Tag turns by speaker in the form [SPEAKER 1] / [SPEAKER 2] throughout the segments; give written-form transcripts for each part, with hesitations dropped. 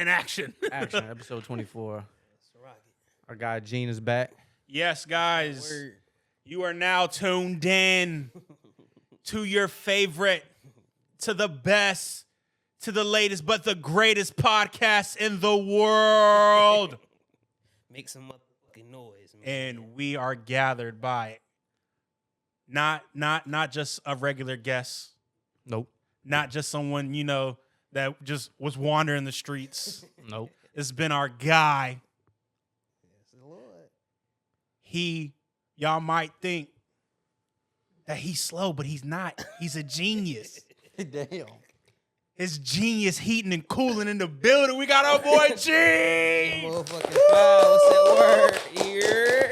[SPEAKER 1] And action.
[SPEAKER 2] Action, episode 24.
[SPEAKER 3] It's a rocket.
[SPEAKER 2] Our guy Gene is back.
[SPEAKER 1] Yes, guys.
[SPEAKER 3] Word.
[SPEAKER 1] You are now tuned in to your favorite, to the best, to the latest, but the greatest podcast in the world.
[SPEAKER 3] Make some motherfucking noise, man.
[SPEAKER 1] And we are gathered by not just a regular guest,
[SPEAKER 2] Nope.
[SPEAKER 1] not just someone, that just was wandering the streets.
[SPEAKER 2] Nope.
[SPEAKER 1] It's been our guy.
[SPEAKER 3] Yes, Lord.
[SPEAKER 1] Y'all might think that he's slow, but he's not. He's a genius.
[SPEAKER 2] Damn.
[SPEAKER 1] His genius heating and cooling in the building. We got our boy G.
[SPEAKER 3] Motherfucking foul. What's that word? Here.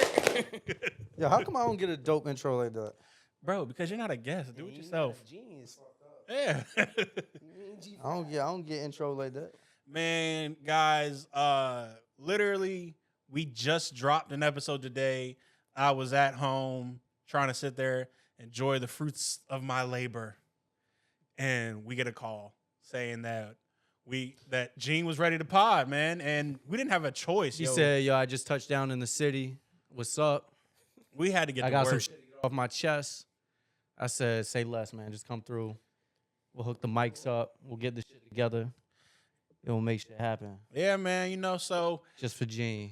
[SPEAKER 2] Yo, how come I don't get a dope intro like that?
[SPEAKER 1] Bro, because you're not a guest. Do it yourself.
[SPEAKER 3] Genius.
[SPEAKER 1] Yeah.
[SPEAKER 2] I don't get intro like that.
[SPEAKER 1] Man, guys, literally, we just dropped an episode today. I was at home trying to sit there, enjoy the fruits of my labor. And we get a call saying that Gene was ready to pod, man. And we didn't have a choice.
[SPEAKER 2] He said, yo, I just touched down in the city. What's up?
[SPEAKER 1] We had to get
[SPEAKER 2] I
[SPEAKER 1] to
[SPEAKER 2] got
[SPEAKER 1] work.
[SPEAKER 2] some shit off my chest. I said, say less, man. Just come through. We'll hook the mics up. We'll get this shit together. It'll make shit happen.
[SPEAKER 1] Yeah, man, so
[SPEAKER 2] Just for Gene.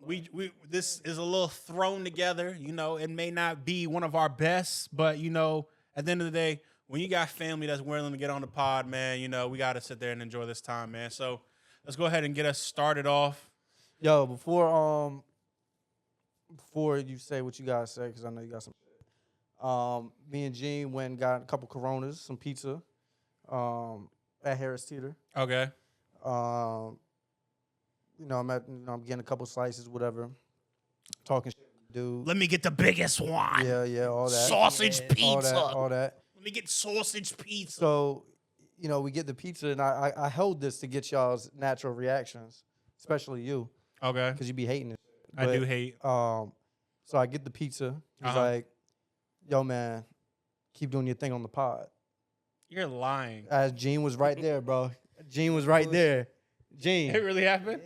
[SPEAKER 1] we this is a little thrown together, it may not be one of our best, but at the end of the day, when you got family that's willing to get on the pod, man, we got to sit there and enjoy this time, man. So let's go ahead and get us started off.
[SPEAKER 2] Yo, before you say what you gotta say, because I know you got some shit. Me and Gene went and got a couple Coronas, some pizza, at Harris Teeter.
[SPEAKER 1] Okay.
[SPEAKER 2] I'm getting a couple slices, whatever. Talking shit with the dude.
[SPEAKER 1] Let me get the biggest one.
[SPEAKER 2] Yeah, all that.
[SPEAKER 1] Sausage
[SPEAKER 3] Yeah.
[SPEAKER 1] pizza.
[SPEAKER 2] All that.
[SPEAKER 1] Let me get sausage pizza.
[SPEAKER 2] So, we get the pizza, and I held this to get y'all's natural reactions, especially you,
[SPEAKER 1] Okay.
[SPEAKER 2] because you be hating it.
[SPEAKER 1] I do hate.
[SPEAKER 2] So I get the pizza. He's like, yo, man, keep doing your thing on the pod.
[SPEAKER 1] You're lying.
[SPEAKER 2] As Gene was right there, bro. Gene was right there. Gene.
[SPEAKER 1] It really happened?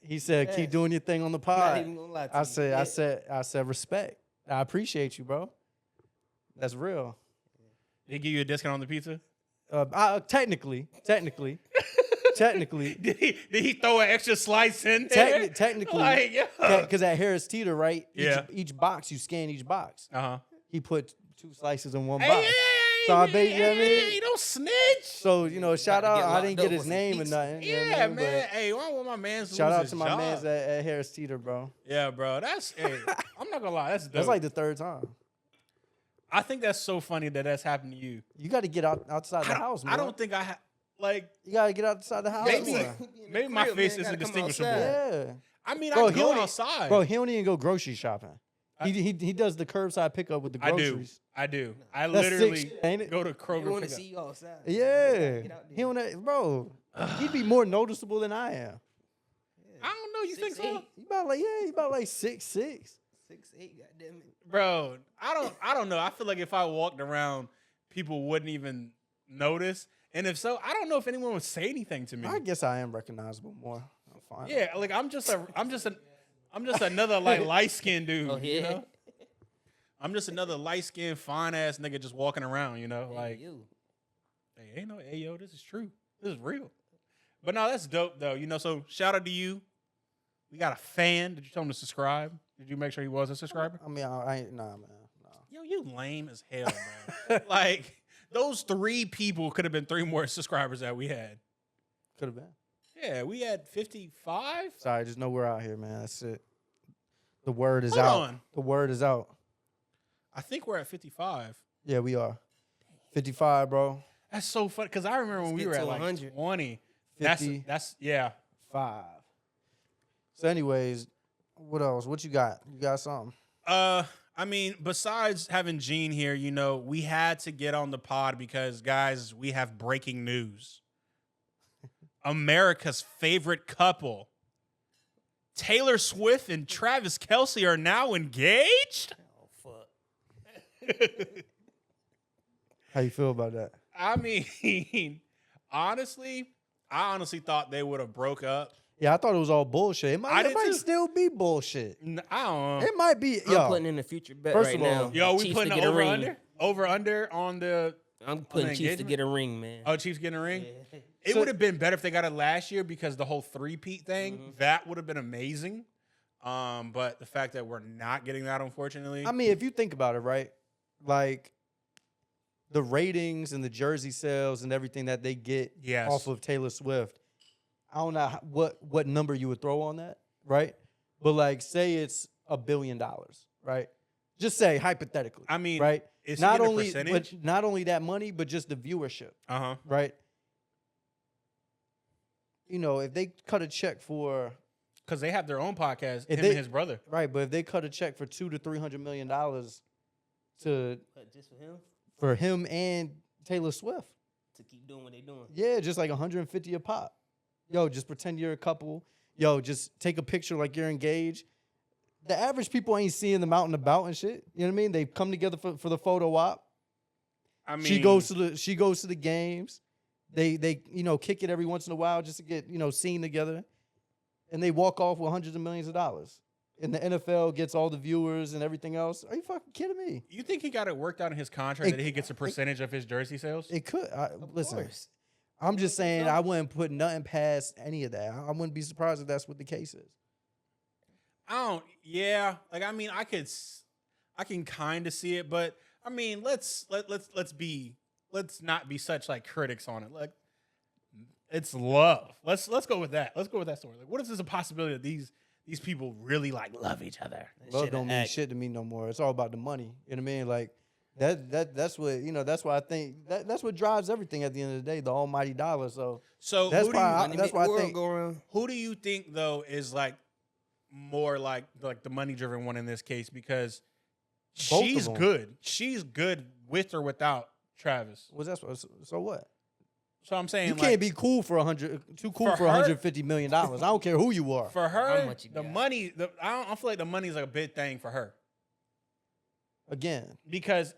[SPEAKER 2] He said, keep doing your thing on the
[SPEAKER 3] I'm not
[SPEAKER 2] pod.
[SPEAKER 3] even gonna lie to
[SPEAKER 2] I
[SPEAKER 3] you.
[SPEAKER 2] said, respect. I appreciate you, bro. That's real.
[SPEAKER 1] Did he give you a discount on the pizza?
[SPEAKER 2] Technically. Technically.
[SPEAKER 1] Did he throw an extra slice in there?
[SPEAKER 2] Technically.
[SPEAKER 1] Like, yeah.
[SPEAKER 2] Because at Harris Teeter, right?
[SPEAKER 1] Yeah.
[SPEAKER 2] Each box, you scan each box.
[SPEAKER 1] Uh-huh.
[SPEAKER 2] He put 2 slices in one
[SPEAKER 1] Hey,
[SPEAKER 2] box. So I bet you know what I mean?
[SPEAKER 1] You don't snitch.
[SPEAKER 2] So, shout
[SPEAKER 3] Gotta
[SPEAKER 2] out.
[SPEAKER 3] get
[SPEAKER 2] I
[SPEAKER 3] locked
[SPEAKER 2] didn't
[SPEAKER 3] up
[SPEAKER 2] get his
[SPEAKER 3] with some
[SPEAKER 2] name or
[SPEAKER 3] pizza.
[SPEAKER 2] nothing. you know what I
[SPEAKER 1] Yeah,
[SPEAKER 2] mean?
[SPEAKER 1] man.
[SPEAKER 2] But
[SPEAKER 1] Hey, why would my man's
[SPEAKER 2] shout
[SPEAKER 1] lose
[SPEAKER 2] out
[SPEAKER 1] his
[SPEAKER 2] to my
[SPEAKER 1] job?
[SPEAKER 2] mans at Harris Teeter, bro.
[SPEAKER 1] Yeah, bro. Hey, I'm not gonna lie. That's dope.
[SPEAKER 2] That's like the 3rd time.
[SPEAKER 1] I think that's so funny that that's happened to you.
[SPEAKER 2] You got to get outside the house, man.
[SPEAKER 1] I don't think I have. Like,
[SPEAKER 2] You got to get outside the house.
[SPEAKER 1] Maybe-
[SPEAKER 2] more.
[SPEAKER 1] maybe my face isn't distinguishable.
[SPEAKER 2] Yeah.
[SPEAKER 1] I mean,
[SPEAKER 2] Bro,
[SPEAKER 1] I
[SPEAKER 2] he
[SPEAKER 1] go
[SPEAKER 2] only-
[SPEAKER 1] outside.
[SPEAKER 2] Bro, he don't even go grocery shopping. He does the curbside pickup with the
[SPEAKER 1] I do.
[SPEAKER 2] groceries.
[SPEAKER 1] I do. I
[SPEAKER 2] That's
[SPEAKER 1] literally
[SPEAKER 2] sick shit, ain't it?
[SPEAKER 1] go to
[SPEAKER 3] You
[SPEAKER 1] Kroger.
[SPEAKER 3] want to
[SPEAKER 1] pick up.
[SPEAKER 3] see you outside.
[SPEAKER 2] Yeah.
[SPEAKER 3] Get out there.
[SPEAKER 2] He don't, bro, he'd be more noticeable than I am.
[SPEAKER 1] I don't know. You think so,
[SPEAKER 3] 6'8".
[SPEAKER 2] He about like 6'6".
[SPEAKER 3] 6'8", goddamn it.
[SPEAKER 1] bro? I don't know. I feel like if I walked around, people wouldn't even notice. And if so, I don't know if anyone would say anything to me.
[SPEAKER 2] I guess I am recognizable more. I'm fine.
[SPEAKER 1] Yeah, like I'm just another like light skinned dude.
[SPEAKER 3] Oh, yeah.
[SPEAKER 1] I'm just another light skinned fine ass nigga just walking around. Like,
[SPEAKER 3] you.
[SPEAKER 1] hey, ain't no ayo. This is true. This is real. But no, that's dope though. So shout out to you. We got a fan. Did you tell him to subscribe? Did you make sure he was a subscriber?
[SPEAKER 2] I mean, I ain't, nah, man. Nah.
[SPEAKER 1] Yo, you lame as hell, bro. Like, those 3 people could have been 3 more subscribers that we had.
[SPEAKER 2] Could have been.
[SPEAKER 1] Yeah, we had 55.
[SPEAKER 2] Sorry, just know we're out here, man. That's it. The word is
[SPEAKER 1] Hold
[SPEAKER 2] out.
[SPEAKER 1] on.
[SPEAKER 2] The word is out.
[SPEAKER 1] I think we're at 55.
[SPEAKER 2] Yeah, we are. 55, bro.
[SPEAKER 1] That's so funny because I remember when we
[SPEAKER 3] get
[SPEAKER 1] were
[SPEAKER 3] to
[SPEAKER 1] at like
[SPEAKER 3] 100.
[SPEAKER 1] 20.
[SPEAKER 2] 50.
[SPEAKER 1] That's yeah.
[SPEAKER 2] 5. So, anyways, what else? What you got? You got something?
[SPEAKER 1] I mean, besides having Gene here, we had to get on the pod because, guys, we have breaking news. America's favorite couple, Taylor Swift and Travis Kelce, are now engaged.
[SPEAKER 3] Oh, fuck.
[SPEAKER 2] How you feel about that?
[SPEAKER 1] I mean, honestly, I honestly thought they would have broke up.
[SPEAKER 2] Yeah, I thought it was all bullshit. It
[SPEAKER 1] I
[SPEAKER 2] might,
[SPEAKER 1] did
[SPEAKER 2] it might
[SPEAKER 1] too.
[SPEAKER 2] still be bullshit.
[SPEAKER 1] I don't know.
[SPEAKER 2] It might be.
[SPEAKER 3] I'm
[SPEAKER 2] Yo,
[SPEAKER 3] putting in a future bet
[SPEAKER 2] first
[SPEAKER 3] right
[SPEAKER 2] of all-
[SPEAKER 3] now.
[SPEAKER 1] Yo, we
[SPEAKER 3] Chiefs
[SPEAKER 1] putting
[SPEAKER 3] to
[SPEAKER 1] the
[SPEAKER 3] get a
[SPEAKER 1] over
[SPEAKER 3] ring.
[SPEAKER 1] under? Over under on the
[SPEAKER 3] I'm putting Chiefs to
[SPEAKER 1] engagement?
[SPEAKER 3] get a ring, man.
[SPEAKER 1] Oh, Chiefs getting a ring?
[SPEAKER 3] Yeah.
[SPEAKER 1] It
[SPEAKER 2] So-
[SPEAKER 1] would have been better if they got it last year because the whole three-peat thing, that would have been amazing. But the fact that we're not getting that, unfortunately.
[SPEAKER 2] I mean, if you think about it, right? Like the ratings and the jersey sales and everything that they get
[SPEAKER 1] Yes.
[SPEAKER 2] off of Taylor Swift, I don't know what number you would throw on that, right? But like, say it's $1 billion, right? Just say hypothetically.
[SPEAKER 1] I mean,
[SPEAKER 2] right?
[SPEAKER 1] is he
[SPEAKER 2] Not
[SPEAKER 1] getting a
[SPEAKER 2] only,
[SPEAKER 1] percentage?
[SPEAKER 2] but not only that money, but just the viewership,
[SPEAKER 1] Uh-huh.
[SPEAKER 2] right? You know, if they cut a check for
[SPEAKER 1] Because they have their own podcast,
[SPEAKER 2] If
[SPEAKER 1] him
[SPEAKER 2] they-
[SPEAKER 1] and his brother.
[SPEAKER 2] right, but if they cut a check for $200 to $300 million to
[SPEAKER 3] But just for him
[SPEAKER 2] for him and Taylor Swift,
[SPEAKER 3] to keep doing what they doing.
[SPEAKER 2] yeah, just like 150 a pop. Yo, just pretend you're a couple. Yo, just take a picture like you're engaged. The average people ain't seeing them out and about and shit. You know what I mean? They come together for the photo op.
[SPEAKER 1] I mean,
[SPEAKER 2] She goes to the games. They kick it every once in a while just to get seen together, and they walk off with hundreds of millions of dollars. And the NFL gets all the viewers and everything else. Are you fucking kidding me?
[SPEAKER 1] You think he got it worked out in his contract
[SPEAKER 2] It-
[SPEAKER 1] that he gets a percentage of his jersey sales?
[SPEAKER 2] It could. Listen,
[SPEAKER 3] course.
[SPEAKER 2] I'm just saying I wouldn't put nothing past any of that. I wouldn't be surprised if that's what the case is.
[SPEAKER 1] I don't. Yeah, like I mean, I can kind of see it, but I mean, let's not be such like critics on it. Like, it's love. Let's go with that. Let's go with that story. Like, what if there's a possibility that these people really like love each other?
[SPEAKER 3] That
[SPEAKER 2] Love
[SPEAKER 3] shit
[SPEAKER 2] don't
[SPEAKER 3] a
[SPEAKER 2] mean
[SPEAKER 3] act.
[SPEAKER 2] shit to me no more. It's all about the money. You know what I mean? Like that's what That's why I think that's what drives everything at the end of the day. The almighty dollar. So
[SPEAKER 1] So
[SPEAKER 2] That's
[SPEAKER 1] who do
[SPEAKER 2] why
[SPEAKER 1] you,
[SPEAKER 2] I-
[SPEAKER 3] Money
[SPEAKER 2] that's
[SPEAKER 3] make
[SPEAKER 2] why I
[SPEAKER 3] the world
[SPEAKER 2] think-
[SPEAKER 3] go around.
[SPEAKER 1] who do you think though is like more like the money driven one in this case because
[SPEAKER 2] Both of
[SPEAKER 1] she's
[SPEAKER 2] them.
[SPEAKER 1] good. She's good with or without Travis.
[SPEAKER 2] what's that? So what?
[SPEAKER 1] So I'm saying
[SPEAKER 2] You
[SPEAKER 1] like,
[SPEAKER 2] can't be cool for too cool
[SPEAKER 1] For
[SPEAKER 2] for
[SPEAKER 1] her-
[SPEAKER 2] $150 million. I don't care who you are.
[SPEAKER 1] for her.
[SPEAKER 3] much you
[SPEAKER 1] The
[SPEAKER 3] got?
[SPEAKER 1] money. I feel like the money is like a big thing for her
[SPEAKER 2] Again,
[SPEAKER 1] because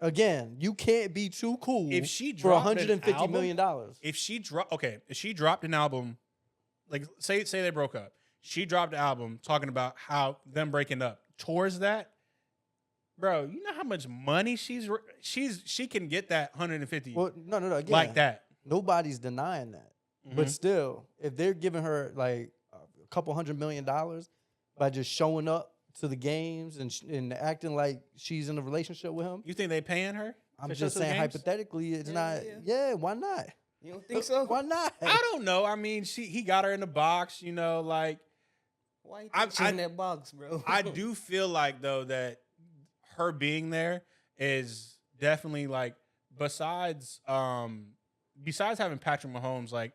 [SPEAKER 2] you can't be too cool
[SPEAKER 1] If she
[SPEAKER 2] for
[SPEAKER 1] dropped an
[SPEAKER 2] $150 million.
[SPEAKER 1] if she dropped an album, like say they broke up, she dropped an album talking about how them breaking up towards that, bro. You know how much money she can get that 150
[SPEAKER 2] Well, no. Again,
[SPEAKER 1] like that.
[SPEAKER 2] Nobody's denying that. But
[SPEAKER 1] Mhm.
[SPEAKER 2] still, if they're giving her like a couple $100 million by just showing up to the games and acting like she's in a relationship with him,
[SPEAKER 1] You think they paying her?
[SPEAKER 2] I'm
[SPEAKER 1] to
[SPEAKER 2] just
[SPEAKER 1] show to the
[SPEAKER 2] saying
[SPEAKER 1] games?
[SPEAKER 2] hypothetically, it's
[SPEAKER 3] Yeah,
[SPEAKER 2] not.
[SPEAKER 3] yeah.
[SPEAKER 2] Yeah, why not?
[SPEAKER 3] You don't think so?
[SPEAKER 2] Why not?
[SPEAKER 1] I don't know. I mean, he got her in the box. You know, like
[SPEAKER 3] Why you
[SPEAKER 1] I-
[SPEAKER 3] think she's in
[SPEAKER 1] I-
[SPEAKER 3] that box, bro?
[SPEAKER 1] I do feel like though that her being there is definitely like besides having Patrick Mahomes like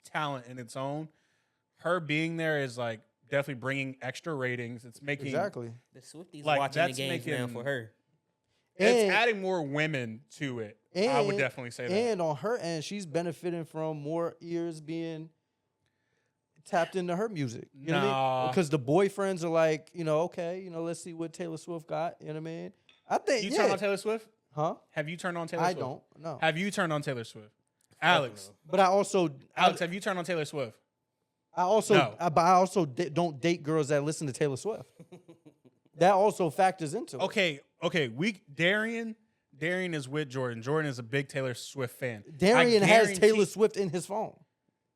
[SPEAKER 1] talent in its own, her being there is like definitely bringing extra ratings. It's making
[SPEAKER 2] Exactly.
[SPEAKER 3] The Swifties
[SPEAKER 1] Like,
[SPEAKER 3] watching the
[SPEAKER 1] that's
[SPEAKER 3] games now
[SPEAKER 1] making-
[SPEAKER 3] for her.
[SPEAKER 1] it's
[SPEAKER 2] And-
[SPEAKER 1] adding more women to it. I would definitely say that.
[SPEAKER 2] And on her end, she's benefiting from more ears being tapped into her music. You know what I
[SPEAKER 1] Nah.
[SPEAKER 2] mean? Because the boyfriends are like, okay, let's see what Taylor Swift got. You know what I mean? I think
[SPEAKER 1] You
[SPEAKER 2] yeah.
[SPEAKER 1] turn on Taylor Swift?
[SPEAKER 2] Huh?
[SPEAKER 1] Have you turned on Taylor
[SPEAKER 2] I
[SPEAKER 1] Swift?
[SPEAKER 2] don't. No.
[SPEAKER 1] Have you turned on Taylor Swift? Alex.
[SPEAKER 2] But I also
[SPEAKER 1] Have you turned on Taylor Swift? No.
[SPEAKER 2] but I also don't date girls that listen to Taylor Swift. That also factors into it.
[SPEAKER 1] Okay. Darian is with Jordan. Jordan is a big Taylor Swift fan.
[SPEAKER 2] Darian
[SPEAKER 1] I
[SPEAKER 2] has
[SPEAKER 1] guarantee-
[SPEAKER 2] Taylor Swift in his phone.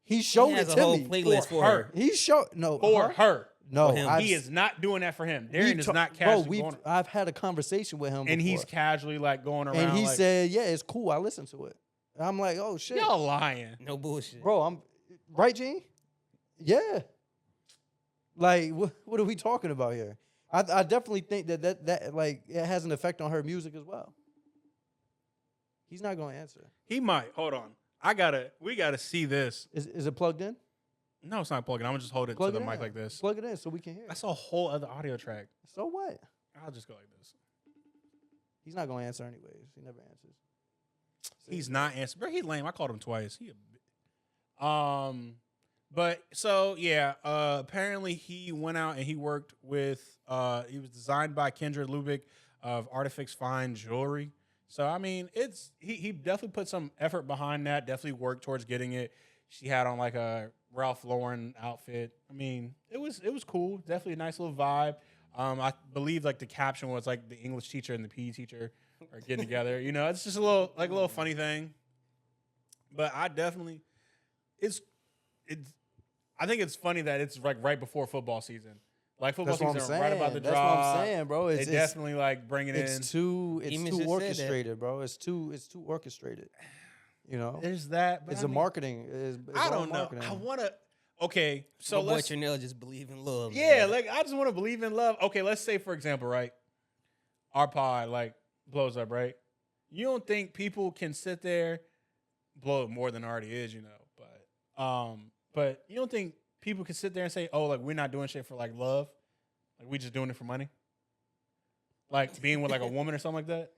[SPEAKER 2] He showed
[SPEAKER 3] He has
[SPEAKER 2] it
[SPEAKER 3] a
[SPEAKER 2] to
[SPEAKER 3] whole
[SPEAKER 2] me.
[SPEAKER 3] playlist for her.
[SPEAKER 2] He showed no
[SPEAKER 1] for
[SPEAKER 2] huh?
[SPEAKER 1] her.
[SPEAKER 2] No,
[SPEAKER 3] For him.
[SPEAKER 2] I've-
[SPEAKER 1] He is not doing that for him. Darian
[SPEAKER 2] we've
[SPEAKER 1] is
[SPEAKER 2] ta-
[SPEAKER 1] not
[SPEAKER 2] bro,
[SPEAKER 1] casually going,
[SPEAKER 2] I've had a conversation with him
[SPEAKER 1] and he's
[SPEAKER 2] before.
[SPEAKER 1] casually like going around.
[SPEAKER 2] And he
[SPEAKER 1] like,
[SPEAKER 2] said, "Yeah, it's cool. I listen to it." And I'm like, "Oh shit,
[SPEAKER 1] "Y'all lying."
[SPEAKER 3] No bullshit.
[SPEAKER 2] bro, I'm right, Gene? Yeah. Like, what are we talking about here? I definitely think that like it has an effect on her music as well. He's not going to answer.
[SPEAKER 1] He might. Hold on. We gotta see this.
[SPEAKER 2] Is it plugged in?
[SPEAKER 1] No, it's not plugging. I'm gonna just hold it
[SPEAKER 2] Plug
[SPEAKER 1] to the
[SPEAKER 2] it
[SPEAKER 1] mic
[SPEAKER 2] in.
[SPEAKER 1] like this.
[SPEAKER 2] Plug it in so we can hear.
[SPEAKER 1] That's a whole other audio track.
[SPEAKER 2] So what?
[SPEAKER 1] I'll just go like this.
[SPEAKER 2] He's not going to answer anyways. He never answers.
[SPEAKER 1] He's not answering. Bro, he's lame. I called him twice. But so yeah, apparently he went out and he worked with he was designed by Kendra Lubick of Artifix Fine Jewelry. So I mean, he definitely put some effort behind that, definitely worked towards getting it. She had on like a Ralph Lauren outfit. I mean, it was cool. Definitely a nice little vibe. I believe like the caption was like the English teacher and the PE teacher are getting together. You know, it's just a little funny thing. But I definitely, I think it's funny that it's like right before football season. Like football
[SPEAKER 2] That's what I'm
[SPEAKER 1] season, right about the
[SPEAKER 2] saying.
[SPEAKER 1] drop.
[SPEAKER 2] That's what I'm saying, bro.
[SPEAKER 1] They definitely like bringing in.
[SPEAKER 2] It's too
[SPEAKER 3] Even just said that.
[SPEAKER 2] orchestrated, bro. It's too orchestrated. You know,
[SPEAKER 1] There's that. But
[SPEAKER 2] it's
[SPEAKER 1] I
[SPEAKER 2] a
[SPEAKER 1] mean,
[SPEAKER 2] marketing. It's
[SPEAKER 1] I
[SPEAKER 2] all
[SPEAKER 1] don't know.
[SPEAKER 2] marketing.
[SPEAKER 1] I want to. Okay, so
[SPEAKER 3] My boy
[SPEAKER 1] let's.
[SPEAKER 3] Chanel just believe in love.
[SPEAKER 1] Yeah,
[SPEAKER 3] man.
[SPEAKER 1] like I just want to believe in love. Okay, let's say for example, right? Our pod like blows up, right? You don't think people can sit there, blow up more than it already is, you know? But you don't think people can sit there and say, "Oh, like we're not doing shit for like love, like we just doing it for money." Like being with like a woman or something like that.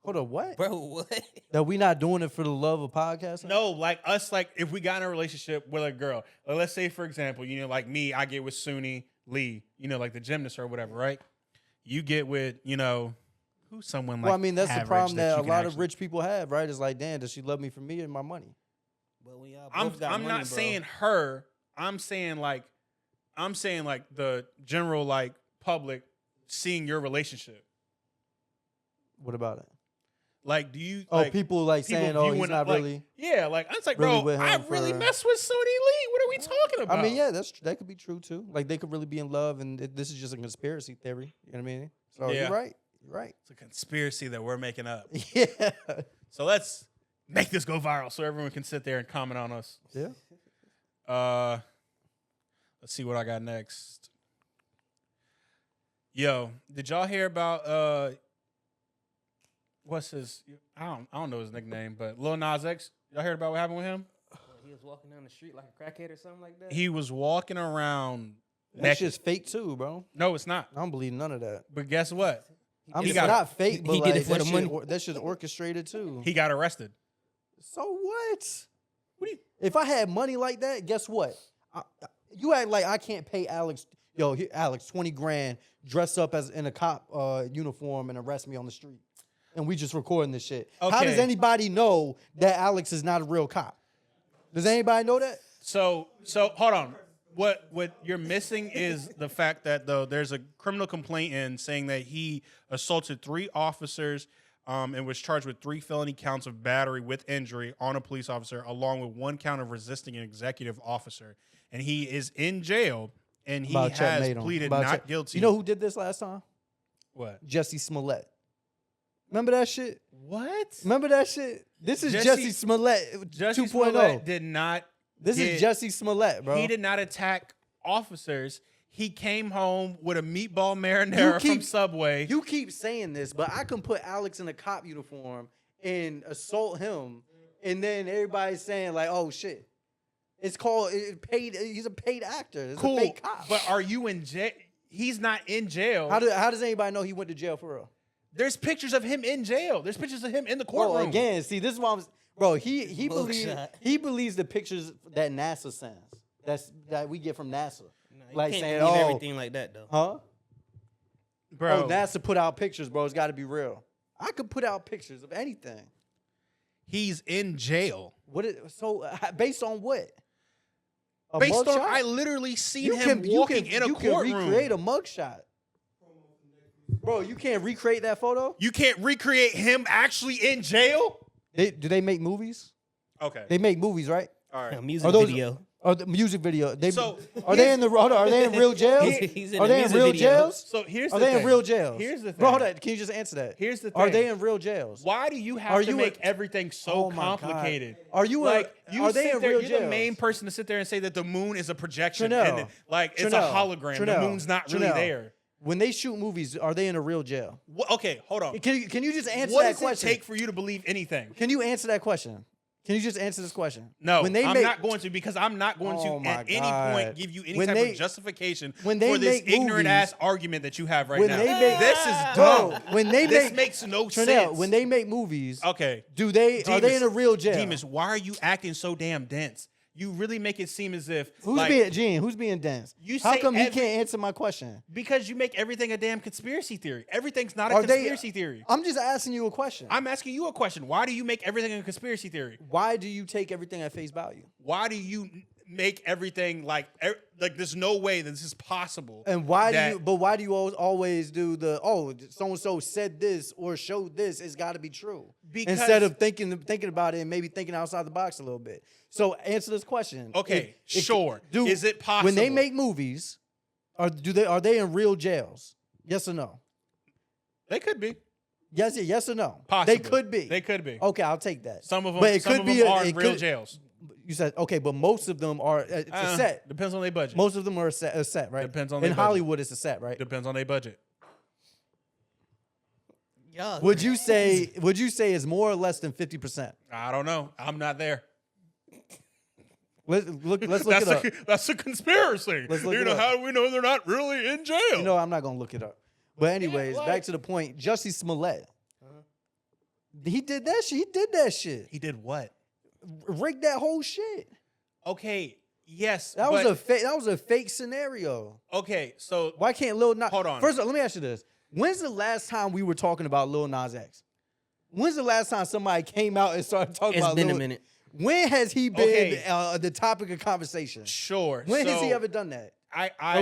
[SPEAKER 2] Hold on, what?
[SPEAKER 3] Bro, what?
[SPEAKER 2] That we not doing it for the love of podcasting?
[SPEAKER 1] No, like us, like if we got in a relationship with a girl, like let's say for example, you know, like me, I get with Suni Lee, you know, like the gymnast or whatever, right? You get with, you know, who's someone like.
[SPEAKER 2] Well, I mean, that's the
[SPEAKER 1] average
[SPEAKER 2] problem that
[SPEAKER 1] you
[SPEAKER 2] a
[SPEAKER 1] can
[SPEAKER 2] lot of
[SPEAKER 1] actually-
[SPEAKER 2] rich people have, right? It's like, damn, does she love me for me and my money?
[SPEAKER 3] But when y'all
[SPEAKER 1] I'm
[SPEAKER 3] both got
[SPEAKER 1] I'm
[SPEAKER 3] money,
[SPEAKER 1] not
[SPEAKER 3] bro.
[SPEAKER 1] saying her. I'm saying like the general like public seeing your relationship.
[SPEAKER 2] What about it?
[SPEAKER 1] Like, do you?
[SPEAKER 2] Oh,
[SPEAKER 1] like,
[SPEAKER 2] people like
[SPEAKER 1] people
[SPEAKER 2] saying, oh, he's
[SPEAKER 1] viewing
[SPEAKER 2] not
[SPEAKER 1] like,
[SPEAKER 2] really.
[SPEAKER 1] Yeah, like I was like,
[SPEAKER 2] really
[SPEAKER 1] bro,
[SPEAKER 2] with
[SPEAKER 1] I
[SPEAKER 2] him
[SPEAKER 1] really
[SPEAKER 2] for-
[SPEAKER 1] mess with Sony Lee. What are we talking about?
[SPEAKER 2] I mean, yeah, that could be true too. Like they could really be in love, and this is just a conspiracy theory. You know what I mean? So
[SPEAKER 1] Yeah.
[SPEAKER 2] you're right. You're right.
[SPEAKER 1] It's a conspiracy that we're making up.
[SPEAKER 2] Yeah.
[SPEAKER 1] So let's make this go viral so everyone can sit there and comment on us.
[SPEAKER 2] Yeah.
[SPEAKER 1] Let's see what I got next. Yo, did y'all hear about what's his? I don't know his nickname, but Lil Nas X. Y'all heard about what happened with him?
[SPEAKER 3] He was walking down the street like a crackhead or something like that.
[SPEAKER 1] He was walking around.
[SPEAKER 2] That's
[SPEAKER 1] naked.
[SPEAKER 2] just fake too, bro.
[SPEAKER 1] No, it's not.
[SPEAKER 2] I don't believe none of that.
[SPEAKER 1] But guess what?
[SPEAKER 2] I'm
[SPEAKER 1] He
[SPEAKER 2] it's
[SPEAKER 1] got-
[SPEAKER 2] not fake, but
[SPEAKER 3] he did
[SPEAKER 2] like,
[SPEAKER 3] it for
[SPEAKER 2] that
[SPEAKER 3] the money.
[SPEAKER 2] That shit's orchestrated too.
[SPEAKER 1] He got arrested.
[SPEAKER 2] So what?
[SPEAKER 1] What do you?
[SPEAKER 2] If I had money like that, guess what? You act like I can't pay Alex. Yo, Alex, 20 grand, dress up as in a cop uniform and arrest me on the street, and we just recording this shit. How does
[SPEAKER 1] Okay.
[SPEAKER 2] anybody know that Alex is not a real cop? Does anybody know that?
[SPEAKER 1] So hold on. What you're missing is the fact that though there's a criminal complaint in saying that he assaulted 3 officers and was charged with 3 felony counts of battery with injury on a police officer, along with 1 count of resisting an executive officer. And he is in jail, and he
[SPEAKER 2] About Chet
[SPEAKER 1] has
[SPEAKER 2] made him.
[SPEAKER 1] pleaded
[SPEAKER 2] About
[SPEAKER 1] not
[SPEAKER 2] Chet-
[SPEAKER 1] guilty.
[SPEAKER 2] You know who did this last time?
[SPEAKER 1] what?
[SPEAKER 2] Jesse Smollett. Remember that shit?
[SPEAKER 1] What?
[SPEAKER 2] Remember that shit? This is
[SPEAKER 1] Jesse-
[SPEAKER 2] Jesse Smollett
[SPEAKER 1] Jesse
[SPEAKER 2] 2.0.
[SPEAKER 1] Smollett did not.
[SPEAKER 2] This
[SPEAKER 1] get-
[SPEAKER 2] is Jesse Smollett, bro.
[SPEAKER 1] He did not attack officers. He came home with a meatball marinara from Subway.
[SPEAKER 2] You keep saying this, but I can put Alex in a cop uniform and assault him, and then everybody's saying like, "Oh shit, it's called paid." He's a paid actor. It's
[SPEAKER 1] Cool,
[SPEAKER 2] a fake cop.
[SPEAKER 1] but are you in jail? He's not in jail.
[SPEAKER 2] How does anybody know he went to jail for real?
[SPEAKER 1] There's pictures of him in jail. There's pictures of him in the
[SPEAKER 2] Bro,
[SPEAKER 1] courtroom.
[SPEAKER 2] again, see, this is why bro. He
[SPEAKER 3] Mugshot.
[SPEAKER 2] believes the pictures that NASA sends. That we get from NASA.
[SPEAKER 3] Nah, you
[SPEAKER 2] Like
[SPEAKER 3] can't
[SPEAKER 2] saying,
[SPEAKER 3] believe
[SPEAKER 2] "Oh,
[SPEAKER 3] everything like that though.
[SPEAKER 2] huh?"
[SPEAKER 1] bro.
[SPEAKER 2] Oh, NASA put out pictures, bro. It's got to be real. I could put out pictures of anything.
[SPEAKER 1] He's in jail.
[SPEAKER 2] Based on what? A
[SPEAKER 1] Based on,
[SPEAKER 2] mugshot?
[SPEAKER 1] I literally seen him walking in a
[SPEAKER 2] you
[SPEAKER 1] courtroom.
[SPEAKER 2] can recreate a mugshot. Bro, you can't recreate that photo?
[SPEAKER 1] You can't recreate him actually in jail.
[SPEAKER 2] Do they make movies?
[SPEAKER 1] Okay.
[SPEAKER 2] They make movies, right?
[SPEAKER 1] All right.
[SPEAKER 3] A music
[SPEAKER 2] Are those-
[SPEAKER 3] video.
[SPEAKER 2] Or the music video.
[SPEAKER 1] So,
[SPEAKER 2] are they in the hold on, are they in real jails?
[SPEAKER 3] He's in
[SPEAKER 2] Are
[SPEAKER 3] a
[SPEAKER 2] they in
[SPEAKER 3] music
[SPEAKER 2] real
[SPEAKER 3] video.
[SPEAKER 2] jails?
[SPEAKER 1] So here's
[SPEAKER 2] Are
[SPEAKER 1] the
[SPEAKER 2] they
[SPEAKER 1] thing.
[SPEAKER 2] in real jails?
[SPEAKER 1] Here's the thing.
[SPEAKER 2] Bro, hold on. Can you just answer that?
[SPEAKER 1] Here's the
[SPEAKER 2] Are
[SPEAKER 1] thing.
[SPEAKER 2] they in real jails?
[SPEAKER 1] Why do you have
[SPEAKER 2] Are
[SPEAKER 1] to
[SPEAKER 2] you
[SPEAKER 1] make
[SPEAKER 2] a-
[SPEAKER 1] everything so
[SPEAKER 2] Oh my God.
[SPEAKER 1] complicated?
[SPEAKER 2] Are you
[SPEAKER 1] like you
[SPEAKER 2] are they
[SPEAKER 1] sit
[SPEAKER 2] in
[SPEAKER 1] there?
[SPEAKER 2] real
[SPEAKER 1] You're
[SPEAKER 2] jails?
[SPEAKER 1] the main person to sit there and say that the moon is a projection,
[SPEAKER 2] Chanel.
[SPEAKER 1] and like it's
[SPEAKER 2] Chanel.
[SPEAKER 1] a hologram. The
[SPEAKER 2] Chanel.
[SPEAKER 1] moon's not really
[SPEAKER 2] Chanel.
[SPEAKER 1] there.
[SPEAKER 2] When they shoot movies, are they in a real jail?
[SPEAKER 1] Okay, hold on.
[SPEAKER 2] Can you just answer
[SPEAKER 1] What
[SPEAKER 2] that
[SPEAKER 1] does
[SPEAKER 2] question?
[SPEAKER 1] it take for you to believe anything?
[SPEAKER 2] Can you answer that question? Can you just answer this question?
[SPEAKER 1] No,
[SPEAKER 2] When they
[SPEAKER 1] I'm
[SPEAKER 2] make,
[SPEAKER 1] not going to because I'm not going
[SPEAKER 2] Oh
[SPEAKER 1] to
[SPEAKER 2] my
[SPEAKER 1] at any
[SPEAKER 2] God.
[SPEAKER 1] point give you any
[SPEAKER 2] When
[SPEAKER 1] type
[SPEAKER 2] they-
[SPEAKER 1] of justification
[SPEAKER 2] when they
[SPEAKER 1] for this
[SPEAKER 2] make
[SPEAKER 1] ignorant
[SPEAKER 2] movies-
[SPEAKER 1] ass argument that you have right
[SPEAKER 2] when
[SPEAKER 1] now.
[SPEAKER 2] they make
[SPEAKER 1] This is
[SPEAKER 2] Bro,
[SPEAKER 1] dumb.
[SPEAKER 2] when they
[SPEAKER 1] This
[SPEAKER 2] make
[SPEAKER 1] makes no
[SPEAKER 2] Chanel,
[SPEAKER 1] sense.
[SPEAKER 2] when they make movies,
[SPEAKER 1] Okay.
[SPEAKER 2] are they in a real jail?
[SPEAKER 1] Demas, why are you acting so damn dense? you really make it seem as if
[SPEAKER 2] Who's being dense?
[SPEAKER 1] You
[SPEAKER 2] How
[SPEAKER 1] say
[SPEAKER 2] come he can't answer my question?
[SPEAKER 1] because you make everything a damn conspiracy theory. Everything's not a conspiracy theory.
[SPEAKER 2] I'm just asking you a question.
[SPEAKER 1] I'm asking you a question. Why do you make everything a conspiracy theory?
[SPEAKER 2] Why do you take everything at face value?
[SPEAKER 1] Why do you make everything like there's no way that this is possible?
[SPEAKER 2] And why do you always do the so and so said this or showed this? It's got to be true.
[SPEAKER 1] Because
[SPEAKER 2] instead of thinking about it and maybe thinking outside the box a little bit. So answer this question.
[SPEAKER 1] Okay, sure. Is it possible
[SPEAKER 2] when they make movies? Are they in real jails? Yes or no?
[SPEAKER 1] They could be.
[SPEAKER 2] Yes or no?
[SPEAKER 1] Possibly.
[SPEAKER 2] They could be.
[SPEAKER 1] They could be.
[SPEAKER 2] Okay, I'll take that.
[SPEAKER 1] Some of them,
[SPEAKER 2] but it
[SPEAKER 1] some
[SPEAKER 2] could
[SPEAKER 1] of
[SPEAKER 2] be
[SPEAKER 1] them are in real jails.
[SPEAKER 2] You said okay, but most of them are. It's a set.
[SPEAKER 1] Depends on their budget.
[SPEAKER 2] Most of them are a set, right?
[SPEAKER 1] Depends on
[SPEAKER 2] in
[SPEAKER 1] their
[SPEAKER 2] Hollywood, it's a set, right?
[SPEAKER 1] Depends on their budget.
[SPEAKER 2] Would you say it's more or less than 50%?
[SPEAKER 1] I don't know. I'm not there.
[SPEAKER 2] Let's look it up.
[SPEAKER 1] That's a conspiracy.
[SPEAKER 2] Let's look
[SPEAKER 1] you
[SPEAKER 2] it
[SPEAKER 1] know
[SPEAKER 2] up.
[SPEAKER 1] how do we know they're not really in jail?
[SPEAKER 2] You know, I'm not gonna look it up. But anyways, back to the point. Jussie Smollett. He did that shit. He did that shit.
[SPEAKER 1] He did what?
[SPEAKER 2] Rigged that whole shit.
[SPEAKER 1] Okay. Yes.
[SPEAKER 2] That was a fake scenario.
[SPEAKER 1] Okay. So
[SPEAKER 2] why can't Lil Nas?
[SPEAKER 1] Hold on.
[SPEAKER 2] First of all, let me ask you this: when's the last time we were talking about Lil Nas X? When's the last time somebody came out and started talking about?
[SPEAKER 3] It's been a minute.
[SPEAKER 2] When has he been the topic of conversation?
[SPEAKER 1] Sure.
[SPEAKER 2] When has he ever done that?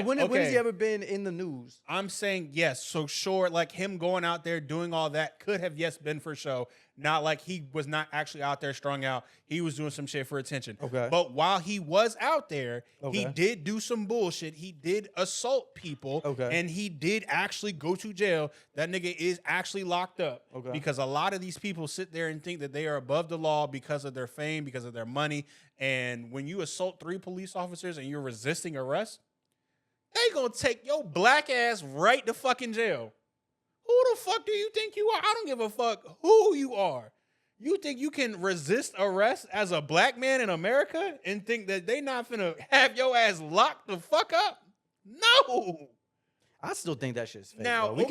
[SPEAKER 2] When has he ever been in the news?
[SPEAKER 1] I'm saying yes. So sure, like him going out there doing all that could have been for show. Not like he was not actually out there strung out. He was doing some shit for attention.
[SPEAKER 2] Okay.
[SPEAKER 1] But while he was out there, he did do some bullshit. He did assault people.
[SPEAKER 2] Okay.
[SPEAKER 1] And he did actually go to jail. That nigga is actually locked up.
[SPEAKER 2] Okay.
[SPEAKER 1] Because a lot of these people sit there and think that they are above the law because of their fame, because of their money. And when you assault 3 police officers and you're resisting arrest, they gonna take your black ass right to fucking jail. Who the fuck do you think you are? I don't give a fuck who you are. You think you can resist arrest as a black man in America and think that they not finna have your ass locked the fuck up? No.
[SPEAKER 2] I still think that shit's fake.
[SPEAKER 1] Now,
[SPEAKER 2] bro.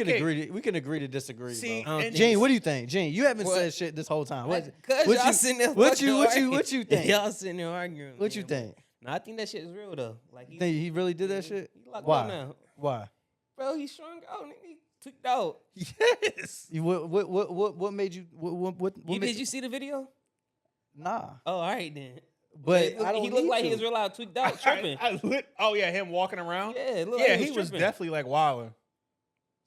[SPEAKER 2] We can agree to disagree.
[SPEAKER 1] See,
[SPEAKER 2] bro.
[SPEAKER 1] and
[SPEAKER 2] Gene, what do you think? Gene, you haven't said shit this whole time.
[SPEAKER 3] Cause y'all sitting there
[SPEAKER 2] what you think?
[SPEAKER 3] Y'all sitting there arguing.
[SPEAKER 2] What you think?
[SPEAKER 3] No, I think that shit is real though. Like
[SPEAKER 2] Think he really did that shit?
[SPEAKER 3] He locked up
[SPEAKER 2] Why?
[SPEAKER 3] now.
[SPEAKER 2] Why?
[SPEAKER 3] Bro, he's strung out. He took out.
[SPEAKER 1] Yes.
[SPEAKER 2] What made you?
[SPEAKER 3] Did you see the video?
[SPEAKER 2] Nah.
[SPEAKER 3] Oh, all right then.
[SPEAKER 2] But I don't.
[SPEAKER 3] He looked like he was real out, tweaked out, tripping.
[SPEAKER 1] Oh yeah, him walking around.
[SPEAKER 3] Yeah, it looked like
[SPEAKER 1] he was definitely like wilding.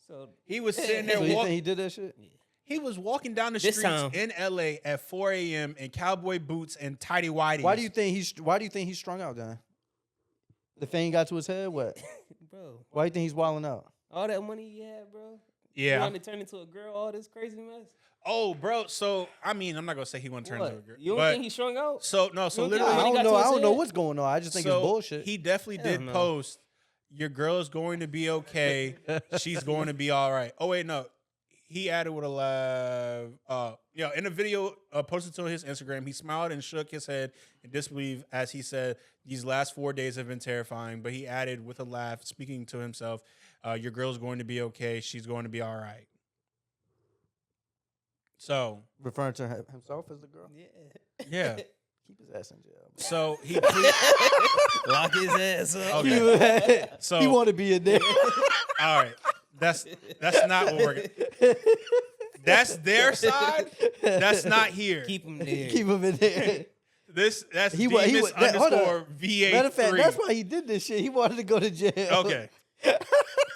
[SPEAKER 3] So
[SPEAKER 1] he was sitting there.
[SPEAKER 2] So you think he did that shit?
[SPEAKER 3] Yeah.
[SPEAKER 1] He was walking down the streets in LA at 4 a.m. in cowboy boots and tighty whities.
[SPEAKER 2] Why do you think he's strung out then? The fame got to his head. What?
[SPEAKER 3] Bro,
[SPEAKER 2] Why do you think he's wilding out?
[SPEAKER 3] all that money he had, bro.
[SPEAKER 1] Yeah.
[SPEAKER 3] He wanted to turn into a girl, all this crazy mess.
[SPEAKER 1] Oh, bro. So I mean, I'm not gonna say he wouldn't turn into a girl.
[SPEAKER 3] You don't think he's strung out?
[SPEAKER 1] So no. So
[SPEAKER 3] You don't
[SPEAKER 1] literally,
[SPEAKER 3] think
[SPEAKER 2] I
[SPEAKER 3] got to his
[SPEAKER 2] don't know
[SPEAKER 3] head?
[SPEAKER 2] what's going on. I just think it's bullshit.
[SPEAKER 1] He definitely
[SPEAKER 3] Hell
[SPEAKER 1] did
[SPEAKER 3] no.
[SPEAKER 1] post, "Your girl is going to be okay. She's going to be all right." Oh wait, no. He added with a laugh. In a video posted to his Instagram, he smiled and shook his head in disbelief as he said, "These last 4 days have been terrifying." But he added with a laugh, speaking to himself, "Your girl's going to be okay. She's going to be all right." So
[SPEAKER 2] Referring to himself as the girl.
[SPEAKER 1] yeah.
[SPEAKER 2] Keep his ass in jail.
[SPEAKER 1] So he
[SPEAKER 3] Lock his ass up.
[SPEAKER 1] okay. So
[SPEAKER 2] He want to be in there.
[SPEAKER 1] all right. That's not what we're. That's their side. That's not here.
[SPEAKER 3] Keep him there.
[SPEAKER 2] Keep him in there.
[SPEAKER 1] That's
[SPEAKER 2] He
[SPEAKER 1] Demas underscore VA3.
[SPEAKER 2] Matter of fact, that's why he did this shit. He wanted to go to jail.
[SPEAKER 1] Okay.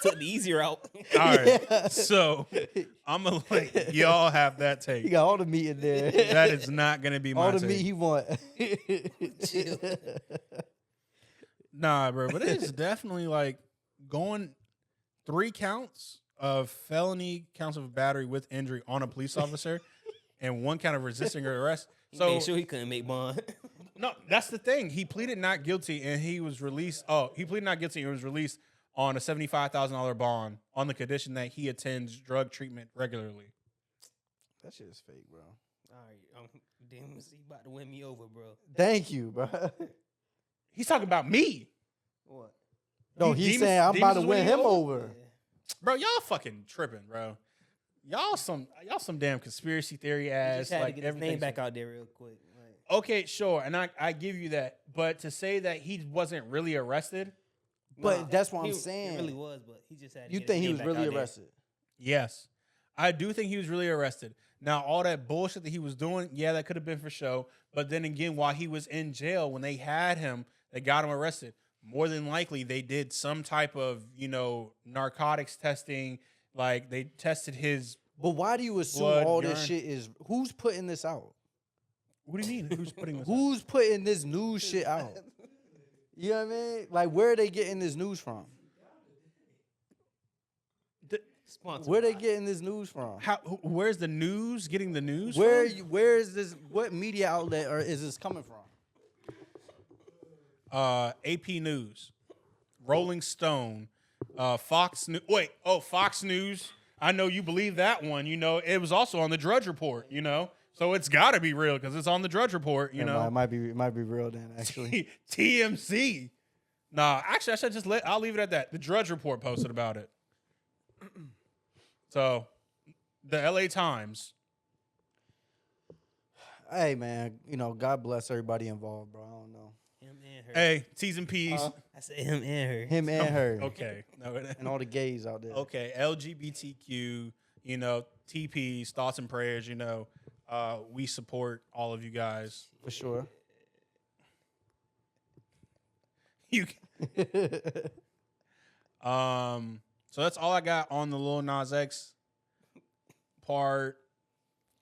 [SPEAKER 3] Took the easier out.
[SPEAKER 1] All right.
[SPEAKER 2] Yeah.
[SPEAKER 1] So I'm gonna let y'all have that
[SPEAKER 2] He
[SPEAKER 1] take.
[SPEAKER 2] got all the meat in there.
[SPEAKER 1] That is not gonna be my
[SPEAKER 2] all the
[SPEAKER 1] take.
[SPEAKER 2] meat he want.
[SPEAKER 3] Chill.
[SPEAKER 1] Nah, bro. But it is definitely like going 3 counts of felony counts of battery with injury on a police officer and 1 count of resisting arrest.
[SPEAKER 3] He
[SPEAKER 1] So
[SPEAKER 3] made sure he couldn't make bond.
[SPEAKER 1] no, that's the thing. He pleaded not guilty and he was released. Oh, he pleaded not guilty and was released on a $75,000 bond on the condition that he attends drug treatment regularly.
[SPEAKER 2] That shit is fake, bro.
[SPEAKER 3] All right, damn, he about to win me over, bro.
[SPEAKER 2] Thank you, bro.
[SPEAKER 1] He's talking about me.
[SPEAKER 3] What?
[SPEAKER 2] No,
[SPEAKER 1] He-
[SPEAKER 2] he's
[SPEAKER 1] Demas-
[SPEAKER 2] saying I'm
[SPEAKER 1] Demas
[SPEAKER 2] about to
[SPEAKER 1] is
[SPEAKER 2] win
[SPEAKER 1] winning
[SPEAKER 2] him
[SPEAKER 1] you
[SPEAKER 2] over.
[SPEAKER 1] Bro, y'all fucking tripping, bro. Y'all some damn conspiracy theory
[SPEAKER 3] He
[SPEAKER 1] ass.
[SPEAKER 3] just had
[SPEAKER 1] Like
[SPEAKER 3] to get his name
[SPEAKER 1] everything's-
[SPEAKER 3] back out there real quick. Like,
[SPEAKER 1] Okay, sure, and I give you that, but to say that he wasn't really arrested,
[SPEAKER 2] But
[SPEAKER 3] Nah,
[SPEAKER 2] that's what I'm
[SPEAKER 3] he-
[SPEAKER 2] saying.
[SPEAKER 3] He really was, but he just had. To
[SPEAKER 2] You
[SPEAKER 3] get his
[SPEAKER 2] think he
[SPEAKER 3] name
[SPEAKER 2] was
[SPEAKER 3] back
[SPEAKER 2] really
[SPEAKER 3] out there.
[SPEAKER 2] arrested?
[SPEAKER 1] yes, I do think he was really arrested. Now, all that bullshit that he was doing, yeah, that could have been for show. But then again, while he was in jail, when they had him, they got him arrested. More than likely, they did some type of, narcotics testing. Like they tested his.
[SPEAKER 2] But why do you assume
[SPEAKER 1] Blood,
[SPEAKER 2] all
[SPEAKER 1] urine.
[SPEAKER 2] this shit is? Who's putting this out?
[SPEAKER 1] What do you mean? Who's putting this? out?
[SPEAKER 2] Who's putting this news shit out? You know what I mean? Like, where are they getting this news from?
[SPEAKER 3] Sponsored
[SPEAKER 2] Where they
[SPEAKER 3] by-
[SPEAKER 2] getting this news from?
[SPEAKER 1] Where's the news? Getting the news?
[SPEAKER 2] Where
[SPEAKER 1] from?
[SPEAKER 2] where is this? What media outlet or is this coming from?
[SPEAKER 1] AP News, Rolling Stone, Fox News. Wait, Fox News. I know you believe that one. It was also on the Drudge Report. So it's got to be real because it's on the Drudge Report.
[SPEAKER 2] It might be real then. Actually,
[SPEAKER 1] TMZ. Nah, actually, I should just I'll leave it at that. The Drudge Report posted about it. So, the LA Times.
[SPEAKER 2] hey man, God bless everybody involved, bro. I don't know
[SPEAKER 3] Him and her.
[SPEAKER 1] Hey, T's and P's.
[SPEAKER 3] I said him and her.
[SPEAKER 2] him and her,
[SPEAKER 1] Okay. No,
[SPEAKER 2] and all the gays out there.
[SPEAKER 1] okay. LGBTQ. TPs, thoughts and prayers. We support all of you guys.
[SPEAKER 2] For sure.
[SPEAKER 1] You. So that's all I got on the Lil Nas X part.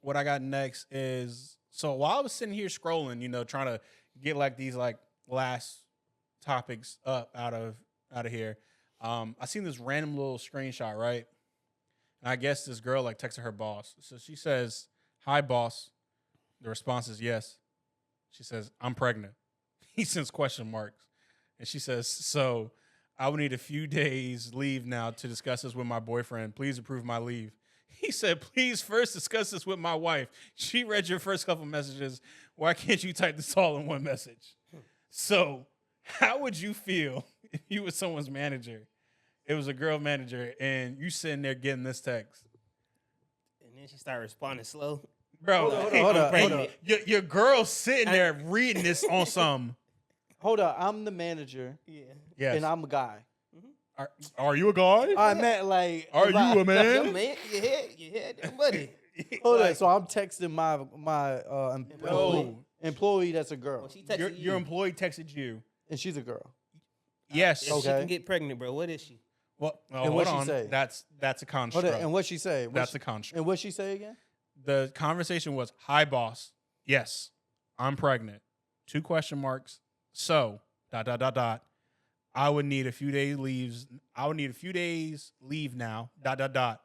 [SPEAKER 1] What I got next is, so while I was sitting here scrolling, trying to get like these like last topics up out of here, I seen this random little screenshot, right? And I guess this girl like texted her boss. So she says, "Hi, boss." The response is yes. She says, "I'm pregnant." He sends question marks. And she says, "So I will need a few days leave now to discuss this with my boyfriend. Please approve my leave." He said, "Please first discuss this with my wife. She read your first couple messages. Why can't you type this all in one message?" So how would you feel if you was someone's manager? It was a girl manager and you sitting there getting this text.
[SPEAKER 3] And then she started responding slow.
[SPEAKER 1] Bro,
[SPEAKER 2] hold up.
[SPEAKER 1] Your girl sitting there reading this on some.
[SPEAKER 2] Hold up, I'm the manager,
[SPEAKER 3] Yeah.
[SPEAKER 1] Yes.
[SPEAKER 2] and I'm a guy.
[SPEAKER 1] Are you a guy?
[SPEAKER 2] I meant like,
[SPEAKER 1] Are
[SPEAKER 2] if
[SPEAKER 1] you
[SPEAKER 2] I-
[SPEAKER 1] a man?
[SPEAKER 3] Yo, man, you had that buddy.
[SPEAKER 2] Hold
[SPEAKER 1] Like,
[SPEAKER 2] up, so I'm texting my employee that's a girl,
[SPEAKER 3] Well, she texted
[SPEAKER 1] your
[SPEAKER 3] you.
[SPEAKER 1] employee texted you.
[SPEAKER 2] and she's a girl.
[SPEAKER 1] Yes.
[SPEAKER 3] If she
[SPEAKER 2] Okay.
[SPEAKER 3] can get pregnant, bro. What is she?
[SPEAKER 1] Well,
[SPEAKER 2] And
[SPEAKER 1] hold
[SPEAKER 2] what'd she
[SPEAKER 1] on.
[SPEAKER 2] say?
[SPEAKER 1] That's a
[SPEAKER 2] Hold
[SPEAKER 1] construct.
[SPEAKER 2] up, and what she say?
[SPEAKER 1] That's a construct.
[SPEAKER 2] And what she say again?
[SPEAKER 1] The conversation was, "Hi, boss. Yes, I'm pregnant." 2 question marks. So, ... I would need a few days leaves. I would need a few days leave now, ... to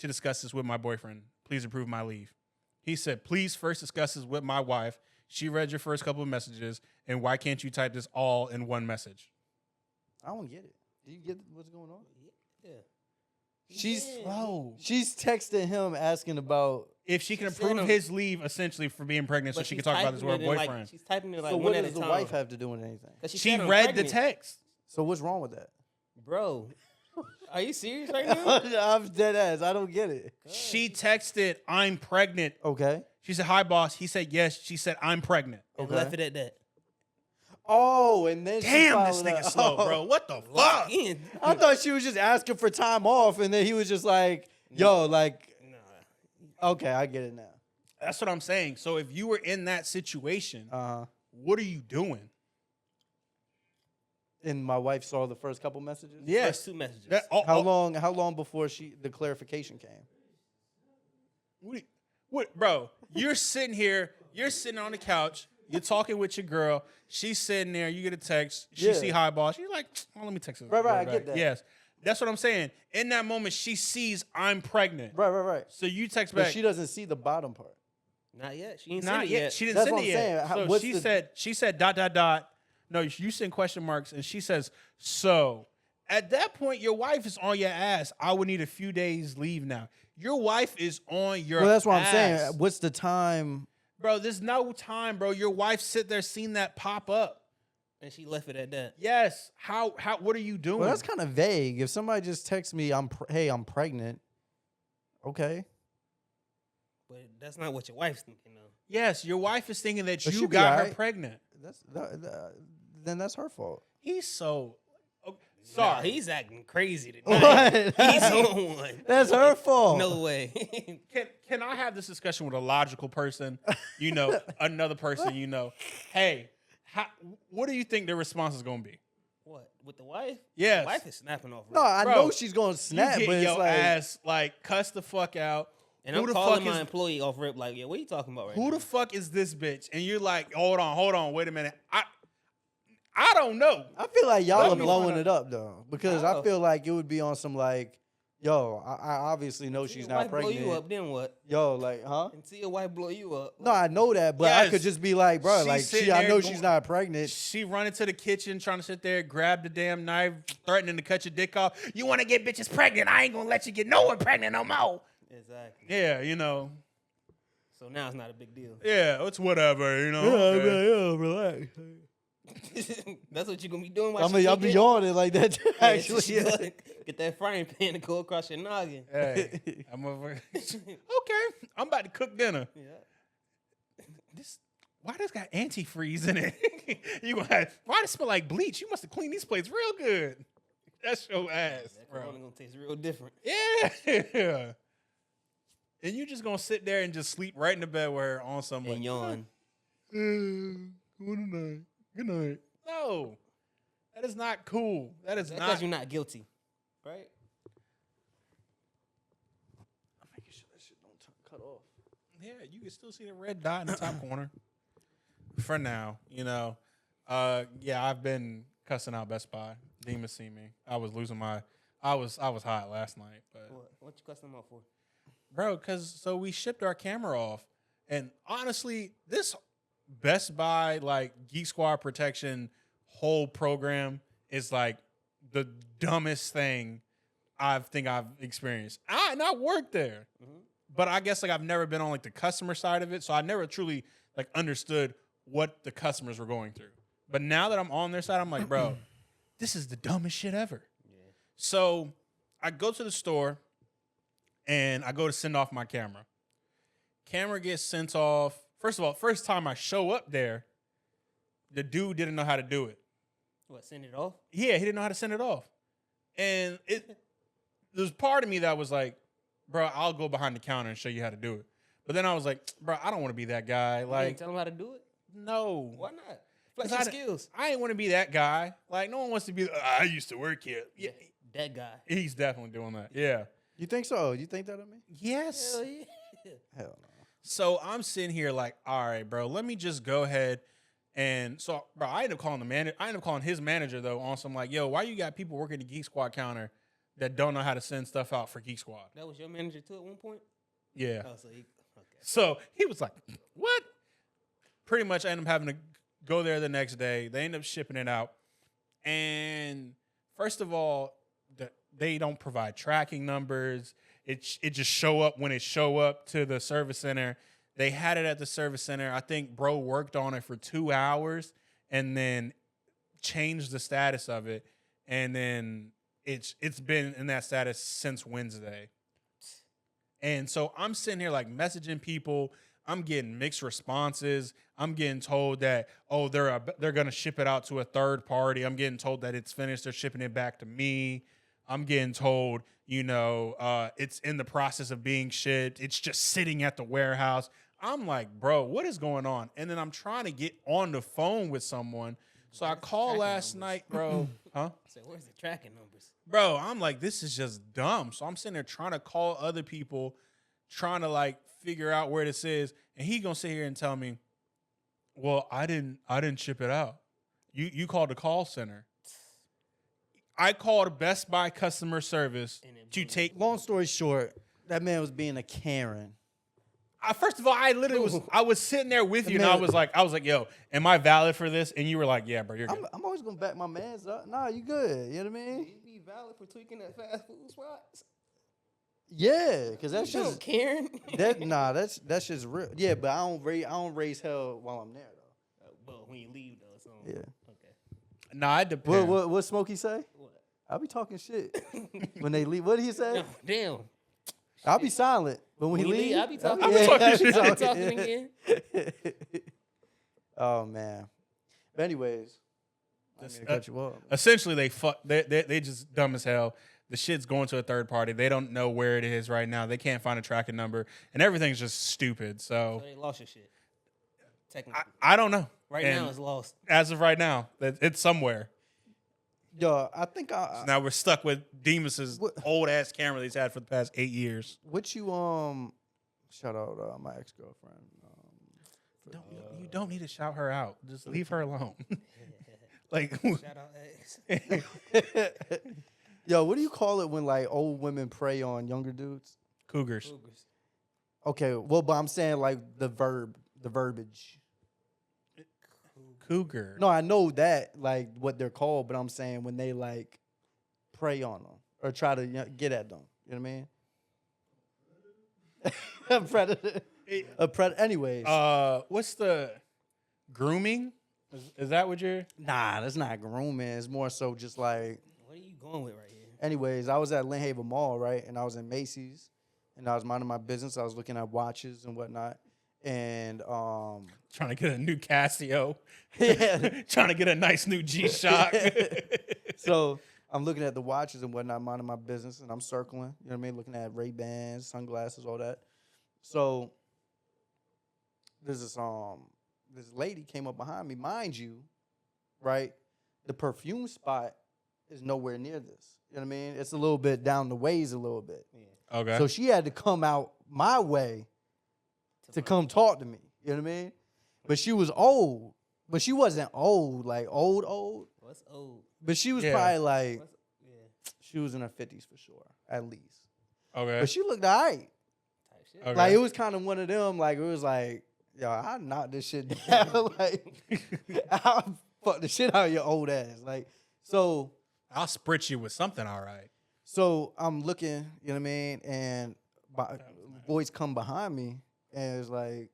[SPEAKER 1] discuss this with my boyfriend. Please approve my leave. He said, "Please first discuss this with my wife. She read your first couple of messages, and why can't you type this all in one message?"
[SPEAKER 2] I don't get it. Do you get what's going on?
[SPEAKER 3] Yeah.
[SPEAKER 2] She's
[SPEAKER 3] Yeah.
[SPEAKER 1] Whoa.
[SPEAKER 2] she's texting him asking about.
[SPEAKER 1] If she can
[SPEAKER 3] She said
[SPEAKER 1] approve
[SPEAKER 3] him-
[SPEAKER 1] his leave, essentially for being pregnant, so
[SPEAKER 3] But
[SPEAKER 1] she can
[SPEAKER 3] she's
[SPEAKER 1] talk about this with her
[SPEAKER 3] typing it in,
[SPEAKER 1] boyfriend.
[SPEAKER 3] she's typing it like
[SPEAKER 2] So
[SPEAKER 3] one
[SPEAKER 2] what
[SPEAKER 3] at
[SPEAKER 2] does
[SPEAKER 3] a
[SPEAKER 2] the
[SPEAKER 3] time.
[SPEAKER 2] wife have to do with anything?
[SPEAKER 3] 'Cause
[SPEAKER 1] She
[SPEAKER 3] said I'm
[SPEAKER 1] read
[SPEAKER 3] pregnant.
[SPEAKER 1] the text.
[SPEAKER 2] So what's wrong with that?
[SPEAKER 3] Bro, are you serious right now?
[SPEAKER 2] I'm dead ass. I don't get it.
[SPEAKER 1] She texted, "I'm pregnant."
[SPEAKER 2] Okay.
[SPEAKER 1] She said, "Hi, boss." He said, "Yes." She said, "I'm pregnant."
[SPEAKER 3] And
[SPEAKER 2] Okay.
[SPEAKER 3] left it at that.
[SPEAKER 2] Oh, and then she
[SPEAKER 1] Damn, this
[SPEAKER 2] followed
[SPEAKER 1] nigga
[SPEAKER 2] up.
[SPEAKER 1] slow, bro. What the
[SPEAKER 3] Lock
[SPEAKER 1] fuck?
[SPEAKER 3] in.
[SPEAKER 2] I thought she was just asking for time off, and then he was just like, "Yo, like,
[SPEAKER 3] Nah.
[SPEAKER 2] okay, I get it now."
[SPEAKER 1] That's what I'm saying. So if you were in that situation, what are you doing?
[SPEAKER 2] And my wife saw the first couple messages.
[SPEAKER 3] First 2 messages.
[SPEAKER 2] How long? How long before the clarification came?
[SPEAKER 1] What, bro? You're sitting here. You're sitting on the couch. You're talking with your girl. She's sitting there. You get a text. She
[SPEAKER 2] Yeah.
[SPEAKER 1] see "Hi, boss." You're like, "Oh, let me text her."
[SPEAKER 2] Right, I
[SPEAKER 1] back."
[SPEAKER 2] get that.
[SPEAKER 1] Yes, that's what I'm saying. In that moment, she sees "I'm pregnant."
[SPEAKER 2] Right.
[SPEAKER 1] So you text
[SPEAKER 2] But
[SPEAKER 1] back.
[SPEAKER 2] she doesn't see the bottom part.
[SPEAKER 3] Not yet. She ain't
[SPEAKER 1] Not
[SPEAKER 3] seen it
[SPEAKER 1] yet.
[SPEAKER 3] yet.
[SPEAKER 1] She didn't
[SPEAKER 2] That's
[SPEAKER 1] send
[SPEAKER 2] what
[SPEAKER 1] it
[SPEAKER 2] I'm
[SPEAKER 1] yet.
[SPEAKER 2] saying.
[SPEAKER 1] So
[SPEAKER 2] What's
[SPEAKER 1] she
[SPEAKER 2] the-
[SPEAKER 1] said ... No, you send question marks, and she says, "So at that point, your wife is on your ass. I would need a few days leave now." Your wife is on your.
[SPEAKER 2] Well, that's what I'm
[SPEAKER 1] ass.
[SPEAKER 2] saying. What's the time?
[SPEAKER 1] Bro. There's no time, bro. Your wife sit there, seen that pop up.
[SPEAKER 3] And she left it at that.
[SPEAKER 1] Yes. How? What are you doing?
[SPEAKER 2] Well, that's kind of vague. If somebody just texts me, hey, I'm pregnant." Okay.
[SPEAKER 3] But that's not what your wife's thinking, though.
[SPEAKER 1] Yes, your wife is thinking that
[SPEAKER 2] But she
[SPEAKER 1] you
[SPEAKER 2] be
[SPEAKER 1] got her
[SPEAKER 2] alright.
[SPEAKER 1] pregnant.
[SPEAKER 2] Then that's her fault.
[SPEAKER 1] He's so
[SPEAKER 3] Nah,
[SPEAKER 1] sorry.
[SPEAKER 3] he's acting crazy tonight.
[SPEAKER 2] What?
[SPEAKER 3] He's on one.
[SPEAKER 2] That's her fault.
[SPEAKER 3] No way.
[SPEAKER 1] Can I have this discussion with a logical person? You know, another person. You know, hey, what do you think their response is going to be?
[SPEAKER 3] What? With the wife?
[SPEAKER 1] Yes.
[SPEAKER 3] The wife is snapping off.
[SPEAKER 2] No, I
[SPEAKER 1] Bro,
[SPEAKER 2] know she's gonna snap,
[SPEAKER 1] you
[SPEAKER 2] but
[SPEAKER 1] get
[SPEAKER 2] it's
[SPEAKER 1] your
[SPEAKER 2] like,
[SPEAKER 1] ass like cuss the fuck out.
[SPEAKER 3] And
[SPEAKER 1] Who
[SPEAKER 3] I'm
[SPEAKER 1] the
[SPEAKER 3] calling
[SPEAKER 1] fuck
[SPEAKER 3] my
[SPEAKER 1] is
[SPEAKER 3] employee off rip like, yeah, what are you talking about right
[SPEAKER 1] who
[SPEAKER 3] now?
[SPEAKER 1] the fuck is this bitch? And you're like, hold on, wait a minute. I don't know.
[SPEAKER 2] I feel like y'all
[SPEAKER 1] Let
[SPEAKER 2] are
[SPEAKER 1] me
[SPEAKER 2] blowing
[SPEAKER 1] find
[SPEAKER 2] it up though, because I
[SPEAKER 3] How?
[SPEAKER 2] feel like it would be on some like, yo, I obviously know
[SPEAKER 3] Until
[SPEAKER 2] she's
[SPEAKER 3] your
[SPEAKER 2] not
[SPEAKER 3] wife blow
[SPEAKER 2] pregnant.
[SPEAKER 3] you up, then what?
[SPEAKER 2] Yo, like, huh?
[SPEAKER 3] Until your wife blow you up.
[SPEAKER 2] No, I know that, but I
[SPEAKER 1] Yes.
[SPEAKER 2] could just be like, bro,
[SPEAKER 1] She's
[SPEAKER 2] like,
[SPEAKER 1] sitting
[SPEAKER 2] I
[SPEAKER 1] there
[SPEAKER 2] know
[SPEAKER 1] going-
[SPEAKER 2] she's not pregnant.
[SPEAKER 1] She run into the kitchen trying to sit there, grab the damn knife, threatening to cut your dick off. You want to get bitches pregnant? I ain't gonna let you get no one pregnant no more.
[SPEAKER 3] Exactly.
[SPEAKER 1] Yeah, you know.
[SPEAKER 3] So now it's not a big deal.
[SPEAKER 1] Yeah, it's whatever, you know. Okay.
[SPEAKER 2] Relax.
[SPEAKER 3] That's what you're gonna be doing. While
[SPEAKER 2] I mean, I'll be yawning like that. Actually, yeah.
[SPEAKER 3] Get that frying pan to go across your noggin.
[SPEAKER 1] Hey, I'm over. Okay, I'm about to cook dinner.
[SPEAKER 3] Yeah.
[SPEAKER 1] Why this got antifreeze in it? You gonna have, why does it smell like bleach? You must have cleaned these plates real good. That's your ass,
[SPEAKER 3] That
[SPEAKER 1] bro.
[SPEAKER 3] corona gonna taste real different.
[SPEAKER 1] Yeah. And you just gonna sit there and just sleep right in the bed where on some
[SPEAKER 3] And yawn.
[SPEAKER 1] Good night. Good night. No, that is not cool. That is
[SPEAKER 3] That's
[SPEAKER 1] not.
[SPEAKER 3] because you're not guilty, right?
[SPEAKER 2] I'm making sure that shit don't cut off.
[SPEAKER 1] Yeah, you can still see the red dot in the top corner. For now, you know. Yeah, I've been cussing out Best Buy. Demons see me. I was losing my. I was hot last night, but
[SPEAKER 3] What you cussing them out for?
[SPEAKER 1] bro, so we shipped our camera off, and honestly, this Best Buy like Geek Squad protection whole program is like the dumbest thing I think I've experienced. And I worked there, but I guess like I've never been on like the customer side of it, so I never truly like understood what the customers were going through. But now that I'm on their side, I'm like, bro, this is the dumbest shit ever.
[SPEAKER 3] Yeah.
[SPEAKER 1] So I go to the store and I go to send off my camera. Camera gets sent off. First of all, first time I show up there, the dude didn't know how to do it.
[SPEAKER 3] What, send it off?
[SPEAKER 1] Yeah, he didn't know how to send it off. And there's part of me that was like, bro, I'll go behind the counter and show you how to do it. But then I was like, bro, I don't want to be that guy.
[SPEAKER 3] You didn't
[SPEAKER 1] Like,
[SPEAKER 3] tell them how to do it?
[SPEAKER 1] no.
[SPEAKER 3] Why not? Flex
[SPEAKER 1] 'Cause
[SPEAKER 3] your skills.
[SPEAKER 1] I ain't want to be that guy. Like, no one wants to be, I used to work here. Yeah,
[SPEAKER 3] That guy.
[SPEAKER 1] he's definitely doing that. Yeah.
[SPEAKER 2] You think so? You think that of me?
[SPEAKER 1] Yes.
[SPEAKER 3] Hell yeah.
[SPEAKER 2] Hell no.
[SPEAKER 1] So I'm sitting here like, all right, bro, let me just go ahead. And so, bro, I ended up calling the manager. I ended up calling his manager, though, on some like, yo, why you got people working the Geek Squad counter that don't know how to send stuff out for Geek Squad?
[SPEAKER 3] That was your manager too at one point?
[SPEAKER 1] Yeah.
[SPEAKER 3] Oh, so okay.
[SPEAKER 1] So he was like, what? Pretty much I ended up having to go there the next day. They ended up shipping it out. And first of all, they don't provide tracking numbers. It just show up when it show up to the service center. They had it at the service center. I think bro worked on it for 2 hours and then changed the status of it. And then it's been in that status since Wednesday. And so I'm sitting here like messaging people. I'm getting mixed responses. I'm getting told that, oh, they're going to ship it out to a third party. I'm getting told that it's finished. They're shipping it back to me. I'm getting told, you know, it's in the process of being shipped. It's just sitting at the warehouse. I'm like, bro, what is going on? And then I'm trying to get on the phone with someone. So I called last night, bro. Huh?
[SPEAKER 3] So where's the tracking numbers?
[SPEAKER 1] Bro, I'm like, this is just dumb. So I'm sitting there trying to call other people, trying to like figure out where this is. And he gonna sit here and tell me, well, I didn't ship it out. You called the call center. I called Best Buy customer service to take.
[SPEAKER 2] Long story short, that man was being a Karen.
[SPEAKER 1] First of all, I literally was sitting there with you, and I was like, yo, am I valid for this? And you were like, yeah, bro, you're good.
[SPEAKER 2] I'm always gonna back my man's up. Nah, you good. You know what I mean?
[SPEAKER 3] You be valid for tweaking that fast food spots?
[SPEAKER 2] Yeah, because that's
[SPEAKER 3] You
[SPEAKER 2] just
[SPEAKER 3] Karen.
[SPEAKER 2] that's just real. Yeah, but I don't raise hell while I'm there though.
[SPEAKER 3] But when you leave though, so
[SPEAKER 2] Yeah.
[SPEAKER 3] okay.
[SPEAKER 1] Nah, it depends.
[SPEAKER 2] What Smokey say?
[SPEAKER 3] What?
[SPEAKER 2] I be talking shit when they leave. What did he say?
[SPEAKER 3] No, damn.
[SPEAKER 2] I'll be silent, but when he
[SPEAKER 3] When he
[SPEAKER 2] leave,
[SPEAKER 3] leave, I'll be talking.
[SPEAKER 1] I'll be talking
[SPEAKER 2] I'll
[SPEAKER 1] shit.
[SPEAKER 3] I'll be talking again.
[SPEAKER 2] Oh man. But anyways, I
[SPEAKER 1] This-
[SPEAKER 2] mean to cut you off.
[SPEAKER 1] Essentially, they just dumb as hell. The shit's going to a third party. They don't know where it is right now. They can't find a tracking number, and everything's just stupid.
[SPEAKER 3] So
[SPEAKER 1] So
[SPEAKER 3] they lost your shit. Technically,
[SPEAKER 1] I don't know.
[SPEAKER 3] right
[SPEAKER 1] And
[SPEAKER 3] now it's lost.
[SPEAKER 1] as of right now, it's somewhere.
[SPEAKER 2] Yo, I think
[SPEAKER 1] So now we're stuck with Demus's
[SPEAKER 2] What-
[SPEAKER 1] old ass camera that he's had for the past 8 years.
[SPEAKER 2] what you shout out my ex girlfriend.
[SPEAKER 1] You don't need to shout her out. Just leave her alone. Like,
[SPEAKER 3] Shout out X.
[SPEAKER 2] Yo, what do you call it when like old women prey on younger dudes?
[SPEAKER 1] cougars.
[SPEAKER 3] Cougars.
[SPEAKER 2] Okay, well, but I'm saying like the verbiage.
[SPEAKER 1] Cougar.
[SPEAKER 2] No, I know that like what they're called, but I'm saying when they like prey on them or try to get at them. You know what I mean? A predator. A predator. Anyways,
[SPEAKER 1] What's the grooming? Is that what you're?
[SPEAKER 2] nah, that's not grooming. It's more so just like.
[SPEAKER 3] What are you going with right here?
[SPEAKER 2] Anyways, I was at Lynn Haven Mall, right, and I was in Macy's, and I was minding my business. I was looking at watches and whatnot, and
[SPEAKER 1] Trying to get a new Casio.
[SPEAKER 2] yeah.
[SPEAKER 1] Trying to get a nice new G-Shock.
[SPEAKER 2] So I'm looking at the watches and whatnot, minding my business, and I'm circling. You know what I mean? Looking at Ray-Bans, sunglasses, all that. So there's this lady came up behind me, mind you, right? The perfume spot is nowhere near this. You know what I mean? It's a little bit down the ways a little bit.
[SPEAKER 3] Yeah.
[SPEAKER 1] Okay.
[SPEAKER 2] So she had to come out my way to come talk to me. You know what I mean? But she was old. But she wasn't old, like old.
[SPEAKER 3] What's old?
[SPEAKER 2] But she was
[SPEAKER 1] Yeah.
[SPEAKER 2] probably like,
[SPEAKER 3] What's, yeah.
[SPEAKER 2] she was in her 50s for sure, at least.
[SPEAKER 1] Okay.
[SPEAKER 2] But she looked all right.
[SPEAKER 3] Type shit.
[SPEAKER 1] Okay.
[SPEAKER 2] Like, it was kind of one of them, like, it was like, yo, I knocked this shit down. Like, I'll fuck the shit out of your old ass. Like, so
[SPEAKER 1] I'll spritz you with something. All right.
[SPEAKER 2] So I'm looking, you know what I mean, and boys come behind me and it's like,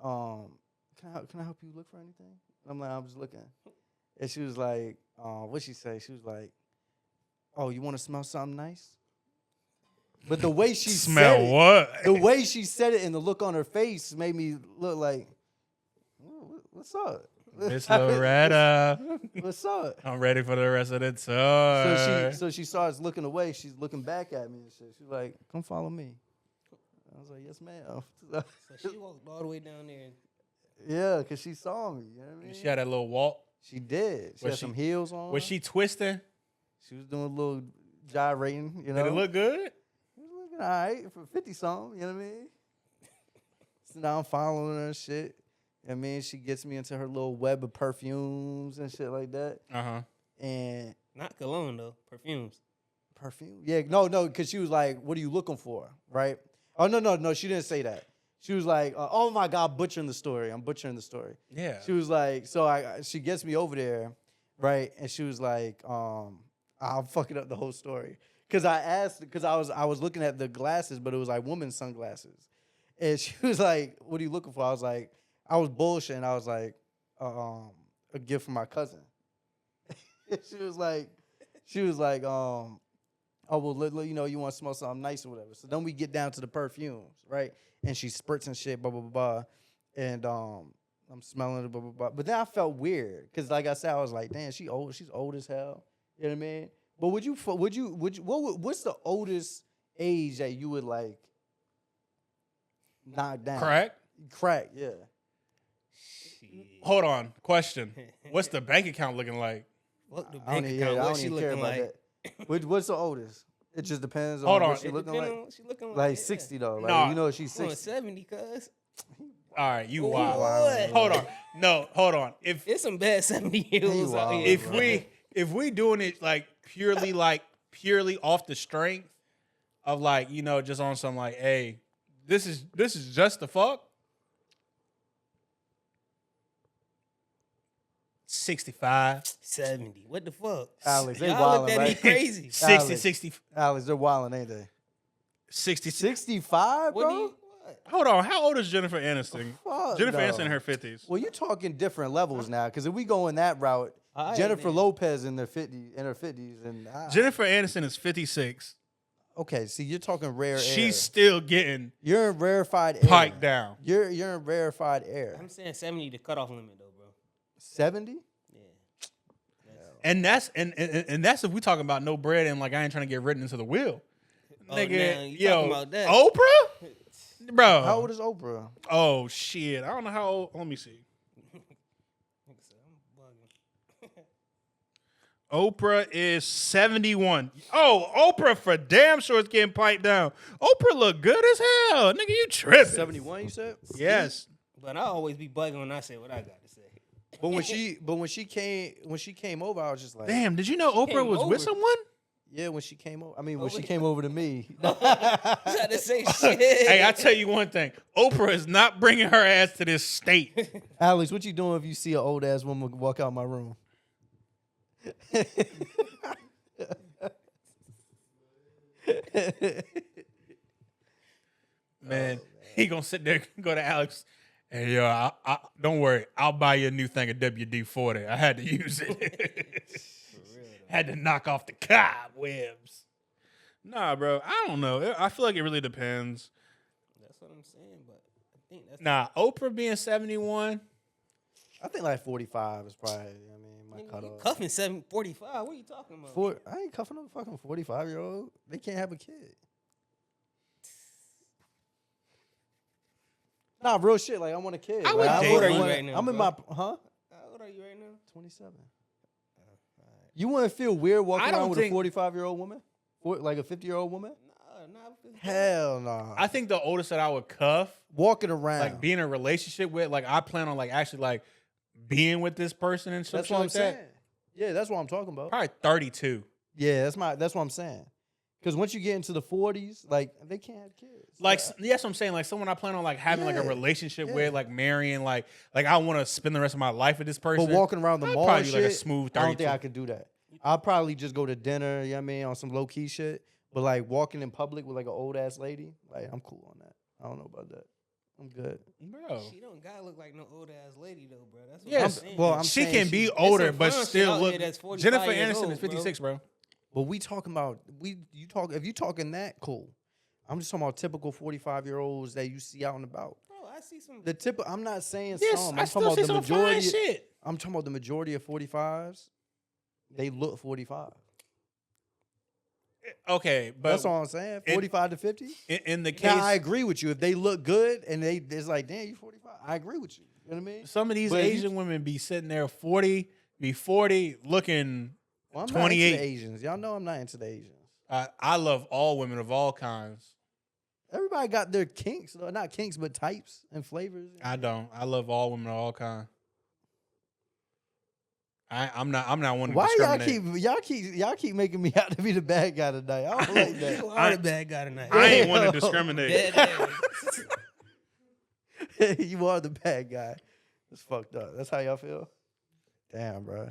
[SPEAKER 2] can I help you look for anything? I'm like, I'm just looking. And she was like, what'd she say? She was like, oh, you want to smell something nice? But the way she
[SPEAKER 1] Smell
[SPEAKER 2] said it,
[SPEAKER 1] what?
[SPEAKER 2] the way she said it and the look on her face made me look like, what's up?
[SPEAKER 1] Miss Loretta.
[SPEAKER 2] What's up?
[SPEAKER 1] I'm ready for the rest of the tour.
[SPEAKER 2] So she starts looking away. She's looking back at me and shit. She's like, come follow me. I was like, yes, ma'am.
[SPEAKER 3] So she walked all the way down there.
[SPEAKER 2] Yeah, because she saw me. You know what I mean?
[SPEAKER 1] She had that little walk.
[SPEAKER 2] She did. She
[SPEAKER 1] Was
[SPEAKER 2] had
[SPEAKER 1] she-
[SPEAKER 2] some heels on.
[SPEAKER 1] Was she twisting?
[SPEAKER 2] She was doing a little gyrating, you know?
[SPEAKER 1] Did it look good?
[SPEAKER 2] It was looking all right for 50-something, you know what I mean? So now I'm following her and shit. You know what I mean? She gets me into her little web of perfumes and shit like that.
[SPEAKER 1] Uh-huh.
[SPEAKER 2] And
[SPEAKER 3] Not cologne though. Perfumes.
[SPEAKER 2] perfume? Yeah, no, because she was like, what are you looking for, right? Oh, no, she didn't say that. She was like, oh my God, I'm butchering the story.
[SPEAKER 1] Yeah.
[SPEAKER 2] She was like, she gets me over there, right? And she was like, I'm fucking up the whole story. Cause I was looking at the glasses, but it was like women's sunglasses. And she was like, what are you looking for? I was like, I was bullshitting. I was like, a gift from my cousin. she was like, oh, well, you know, you want to smell something nice or whatever. So then we get down to the perfumes, right? And she spurts and shit, blah, blah, blah, blah. And I'm smelling it, blah, blah, blah. But then I felt weird because, like I said, I was like, damn, she's old as hell. You know what I mean? But what's the oldest age that you would like knock down? Crack, yeah.
[SPEAKER 1] Hold on. Question. What's the bank account looking like?
[SPEAKER 3] What the
[SPEAKER 2] I don't
[SPEAKER 3] bank
[SPEAKER 2] even,
[SPEAKER 3] account?
[SPEAKER 2] I
[SPEAKER 3] What
[SPEAKER 2] don't
[SPEAKER 3] she
[SPEAKER 2] even care
[SPEAKER 3] looking
[SPEAKER 2] about
[SPEAKER 3] like?
[SPEAKER 2] that. What's the oldest? It just depends on
[SPEAKER 1] Hold on.
[SPEAKER 2] what she
[SPEAKER 3] It
[SPEAKER 2] looking
[SPEAKER 3] depend
[SPEAKER 2] like.
[SPEAKER 3] on what she looking like.
[SPEAKER 2] Like
[SPEAKER 3] yeah.
[SPEAKER 2] 60 though. Like
[SPEAKER 1] Nah.
[SPEAKER 2] you know she's
[SPEAKER 3] I'm
[SPEAKER 2] 60.
[SPEAKER 3] 70, cuz.
[SPEAKER 1] All right, you
[SPEAKER 3] Ooh,
[SPEAKER 1] wild.
[SPEAKER 3] what?
[SPEAKER 1] Hold on. No, hold on.
[SPEAKER 3] It's some bad 70-year-olds out
[SPEAKER 2] wild,
[SPEAKER 3] here.
[SPEAKER 2] bro.
[SPEAKER 1] If we doing it like purely off the strength of like, you know, just on some like, hey, this is just the fuck. 65.
[SPEAKER 3] 70. What the fuck?
[SPEAKER 2] Alex, they
[SPEAKER 3] Y'all looked
[SPEAKER 2] wildin',
[SPEAKER 3] at me
[SPEAKER 2] right?
[SPEAKER 3] crazy.
[SPEAKER 1] 60,
[SPEAKER 2] Alex.
[SPEAKER 1] 60,
[SPEAKER 2] Alex, they're wilding, ain't they?
[SPEAKER 1] 60.
[SPEAKER 2] 65,
[SPEAKER 3] What
[SPEAKER 2] bro?
[SPEAKER 3] do you what?
[SPEAKER 1] Hold on. How old is Jennifer Aniston?
[SPEAKER 2] Fuck
[SPEAKER 1] Jennifer
[SPEAKER 2] no.
[SPEAKER 1] Aniston in her 50s.
[SPEAKER 2] Well, you're talking different levels now, because if we go in that route,
[SPEAKER 3] All right,
[SPEAKER 2] Jennifer
[SPEAKER 3] then.
[SPEAKER 2] Lopez in her 50s, and
[SPEAKER 1] Jennifer Aniston is 56.
[SPEAKER 2] Okay, see, you're talking rare air.
[SPEAKER 1] She's still getting
[SPEAKER 2] You're in rarefied air.
[SPEAKER 1] piped down.
[SPEAKER 2] You're in rarefied air.
[SPEAKER 3] I'm saying 70 the cutoff limit though, bro.
[SPEAKER 2] 70?
[SPEAKER 3] Yeah.
[SPEAKER 1] And that's if we talking about no bread and like I ain't trying to get written into the will.
[SPEAKER 3] Oh,
[SPEAKER 1] Nigga,
[SPEAKER 3] now you
[SPEAKER 1] yo,
[SPEAKER 3] talking about that.
[SPEAKER 1] Oprah? Bro.
[SPEAKER 2] How old is Oprah?
[SPEAKER 1] Oh shit. I don't know how old. Let me see. Oprah is 71. Oh, Oprah for damn sure is getting piped down. Oprah look good as hell. Nigga, you tripping.
[SPEAKER 2] 71, you said?
[SPEAKER 1] Yes.
[SPEAKER 3] But I always be bugging when I say what I got to say.
[SPEAKER 2] But when she came over, I was just like,
[SPEAKER 1] Damn, did you know Oprah
[SPEAKER 3] came
[SPEAKER 1] was
[SPEAKER 3] over.
[SPEAKER 1] with someone?
[SPEAKER 2] yeah, when she came over. I mean, when
[SPEAKER 3] Over
[SPEAKER 2] she
[SPEAKER 3] here.
[SPEAKER 2] came over to me.
[SPEAKER 3] You had to say shit.
[SPEAKER 1] Hey, I tell you one thing. Oprah is not bringing her ass to this state.
[SPEAKER 2] Alex, what you doing if you see an old ass woman walk out my room?
[SPEAKER 1] Man, he gonna sit there and go to Alex. Hey, yo, I don't worry. I'll buy you a new thing of WD-40. I had to use it. Had to knock off the cobwebs. Nah, bro. I don't know. I feel like it really depends.
[SPEAKER 3] That's what I'm saying, but I think that's
[SPEAKER 1] Nah, Oprah being 71.
[SPEAKER 2] I think like 45 is probably, my
[SPEAKER 3] you
[SPEAKER 2] cutoff.
[SPEAKER 3] cuffing 745. What are you talking about?
[SPEAKER 2] I ain't cuffing a fucking 45-year-old. They can't have a kid. Nah, real shit. Like, I want a kid.
[SPEAKER 1] I would
[SPEAKER 2] Like,
[SPEAKER 1] date
[SPEAKER 3] How old are you
[SPEAKER 1] one.
[SPEAKER 3] right now?
[SPEAKER 2] I'm in
[SPEAKER 3] bro?
[SPEAKER 2] my, huh?
[SPEAKER 3] How old are you right now?
[SPEAKER 2] 27. You wouldn't feel weird walking
[SPEAKER 1] I don't
[SPEAKER 2] around with a
[SPEAKER 1] think-
[SPEAKER 2] 45-year-old woman? Like a 50-year-old woman?
[SPEAKER 3] Nah.
[SPEAKER 2] Hell no.
[SPEAKER 1] I think the oldest that I would cuff,
[SPEAKER 2] Walking around.
[SPEAKER 1] like being in a relationship with, like I plan on like actually like being with this person and stuff
[SPEAKER 2] That's what I'm
[SPEAKER 1] like
[SPEAKER 2] saying.
[SPEAKER 1] that.
[SPEAKER 2] Yeah, that's what I'm talking about.
[SPEAKER 1] Probably 32.
[SPEAKER 2] Yeah, that's what I'm saying. Because once you get into the 40s, like, they can't have kids.
[SPEAKER 1] Like, yes, I'm saying, like, someone I plan on, like, having, like, a
[SPEAKER 2] Yeah,
[SPEAKER 1] relationship
[SPEAKER 2] yeah.
[SPEAKER 1] with, like, marrying, like I want to spend the rest of my life with this person.
[SPEAKER 2] But walking around the
[SPEAKER 1] I'd
[SPEAKER 2] mall
[SPEAKER 1] probably
[SPEAKER 2] and
[SPEAKER 1] do, like, a
[SPEAKER 2] shit,
[SPEAKER 1] smooth
[SPEAKER 2] I don't
[SPEAKER 1] 32.
[SPEAKER 2] think I could do that. I'll probably just go to dinner, you know what I mean, on some low-key shit. But, like, walking in public with, like, an old-ass lady, like, I'm cool on that. I don't know about that. I'm good.
[SPEAKER 1] Bro.
[SPEAKER 3] She don't gotta look like no old ass lady though, bro. That's what
[SPEAKER 1] Yes,
[SPEAKER 3] I'm saying.
[SPEAKER 2] well, I'm
[SPEAKER 1] she
[SPEAKER 2] saying
[SPEAKER 1] can
[SPEAKER 2] she-
[SPEAKER 1] be
[SPEAKER 2] It's
[SPEAKER 1] older,
[SPEAKER 3] some
[SPEAKER 1] but
[SPEAKER 3] fun shit
[SPEAKER 1] still
[SPEAKER 3] out
[SPEAKER 1] look.
[SPEAKER 3] here that's 45
[SPEAKER 1] Jennifer
[SPEAKER 3] years
[SPEAKER 1] Aniston
[SPEAKER 3] old,
[SPEAKER 1] is 56, bro.
[SPEAKER 2] But we talking about, if you talking that, cool. I'm just talking about typical 45-year-olds that you see out and about.
[SPEAKER 3] Bro, I see some.
[SPEAKER 2] I'm not saying
[SPEAKER 1] Yes,
[SPEAKER 2] some.
[SPEAKER 1] I
[SPEAKER 2] I'm
[SPEAKER 1] still
[SPEAKER 2] talking
[SPEAKER 1] see
[SPEAKER 2] about the
[SPEAKER 1] some fine
[SPEAKER 2] majority.
[SPEAKER 1] shit.
[SPEAKER 2] I'm talking about the majority of 45s. They look 45.
[SPEAKER 1] Okay, but
[SPEAKER 2] That's all I'm saying. 45 to 50.
[SPEAKER 1] in the case,
[SPEAKER 2] Now I agree with you. If they look good and it's like, damn, you 45. I agree with you. You know what I mean?
[SPEAKER 1] some of these
[SPEAKER 2] But if you-
[SPEAKER 1] Asian women be sitting there 40, be 40, looking.
[SPEAKER 2] Well, I'm
[SPEAKER 1] 28.
[SPEAKER 2] not into the Asians. Y'all know I'm not into the Asians.
[SPEAKER 1] I love all women of all kinds.
[SPEAKER 2] Everybody got their kinks, though. Not kinks, but types and flavors.
[SPEAKER 1] I don't. I love all women of all kinds. I'm not one to
[SPEAKER 2] Why
[SPEAKER 1] discriminate.
[SPEAKER 2] y'all keep making me out to be the bad guy tonight? I don't like that.
[SPEAKER 3] You are the bad guy tonight.
[SPEAKER 1] I ain't one to
[SPEAKER 2] Damn.
[SPEAKER 1] discriminate.
[SPEAKER 3] Dead ass.
[SPEAKER 2] You are the bad guy. It's fucked up. That's how y'all feel? Damn, bro.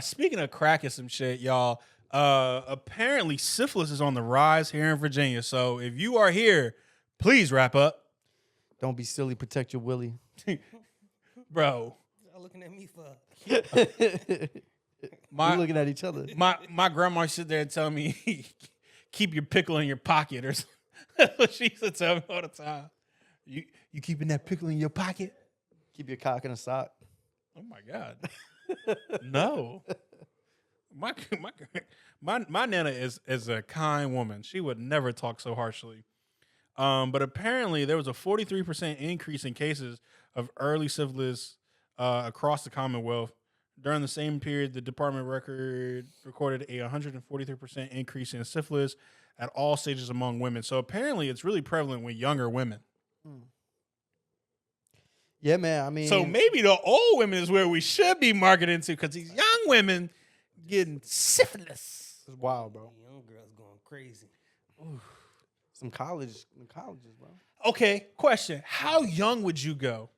[SPEAKER 1] Speaking of cracking some shit, y'all. Apparently syphilis is on the rise here in Virginia. So if you are here, please wrap up,
[SPEAKER 2] Don't be silly. Protect your willy.
[SPEAKER 1] bro.
[SPEAKER 3] Y'all looking at me for?
[SPEAKER 2] We're
[SPEAKER 1] My
[SPEAKER 2] looking at each other.
[SPEAKER 1] my grandma sit there and tell me, keep your pickle in your pocket, or something. That's what she used to tell me all the time. You keeping that pickle in your pocket?
[SPEAKER 2] Keep your cock in a sock.
[SPEAKER 1] Oh my God. No. My nana is a kind woman. She would never talk so harshly. But apparently there was a 43% increase in cases of early syphilis across the Commonwealth. During the same period, the department recorded a 143% increase in syphilis at all stages among women. So apparently it's really prevalent with younger women.
[SPEAKER 2] Yeah, man. I mean,
[SPEAKER 1] So maybe the old women is where we should be marketing to, because these young women getting syphilis.
[SPEAKER 2] it's wild, bro.
[SPEAKER 3] Young girls going crazy.
[SPEAKER 2] Some colleges, bro.
[SPEAKER 1] Okay, question. How young would you go?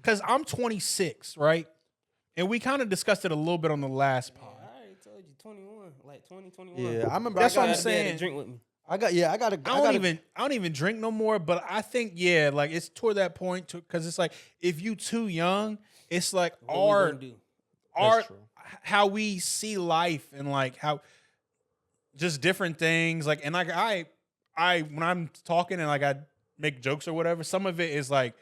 [SPEAKER 1] Because I'm 26, right? And we kind of discussed it a little bit on the last pod.
[SPEAKER 3] I already told you 21, like 20, 21.
[SPEAKER 2] Yeah, I remember.
[SPEAKER 1] That's
[SPEAKER 2] I
[SPEAKER 1] what
[SPEAKER 2] got,
[SPEAKER 1] I'm saying.
[SPEAKER 3] Drink with me.
[SPEAKER 2] I got a.
[SPEAKER 1] I don't even drink no more, but I think, yeah, like it's toward that point because it's like if you too young, it's like
[SPEAKER 3] What we gonna do?
[SPEAKER 1] our
[SPEAKER 2] That's true.
[SPEAKER 1] how we see life and like how just different things. Like, and like I when I'm talking and like I make jokes or whatever, some of it is like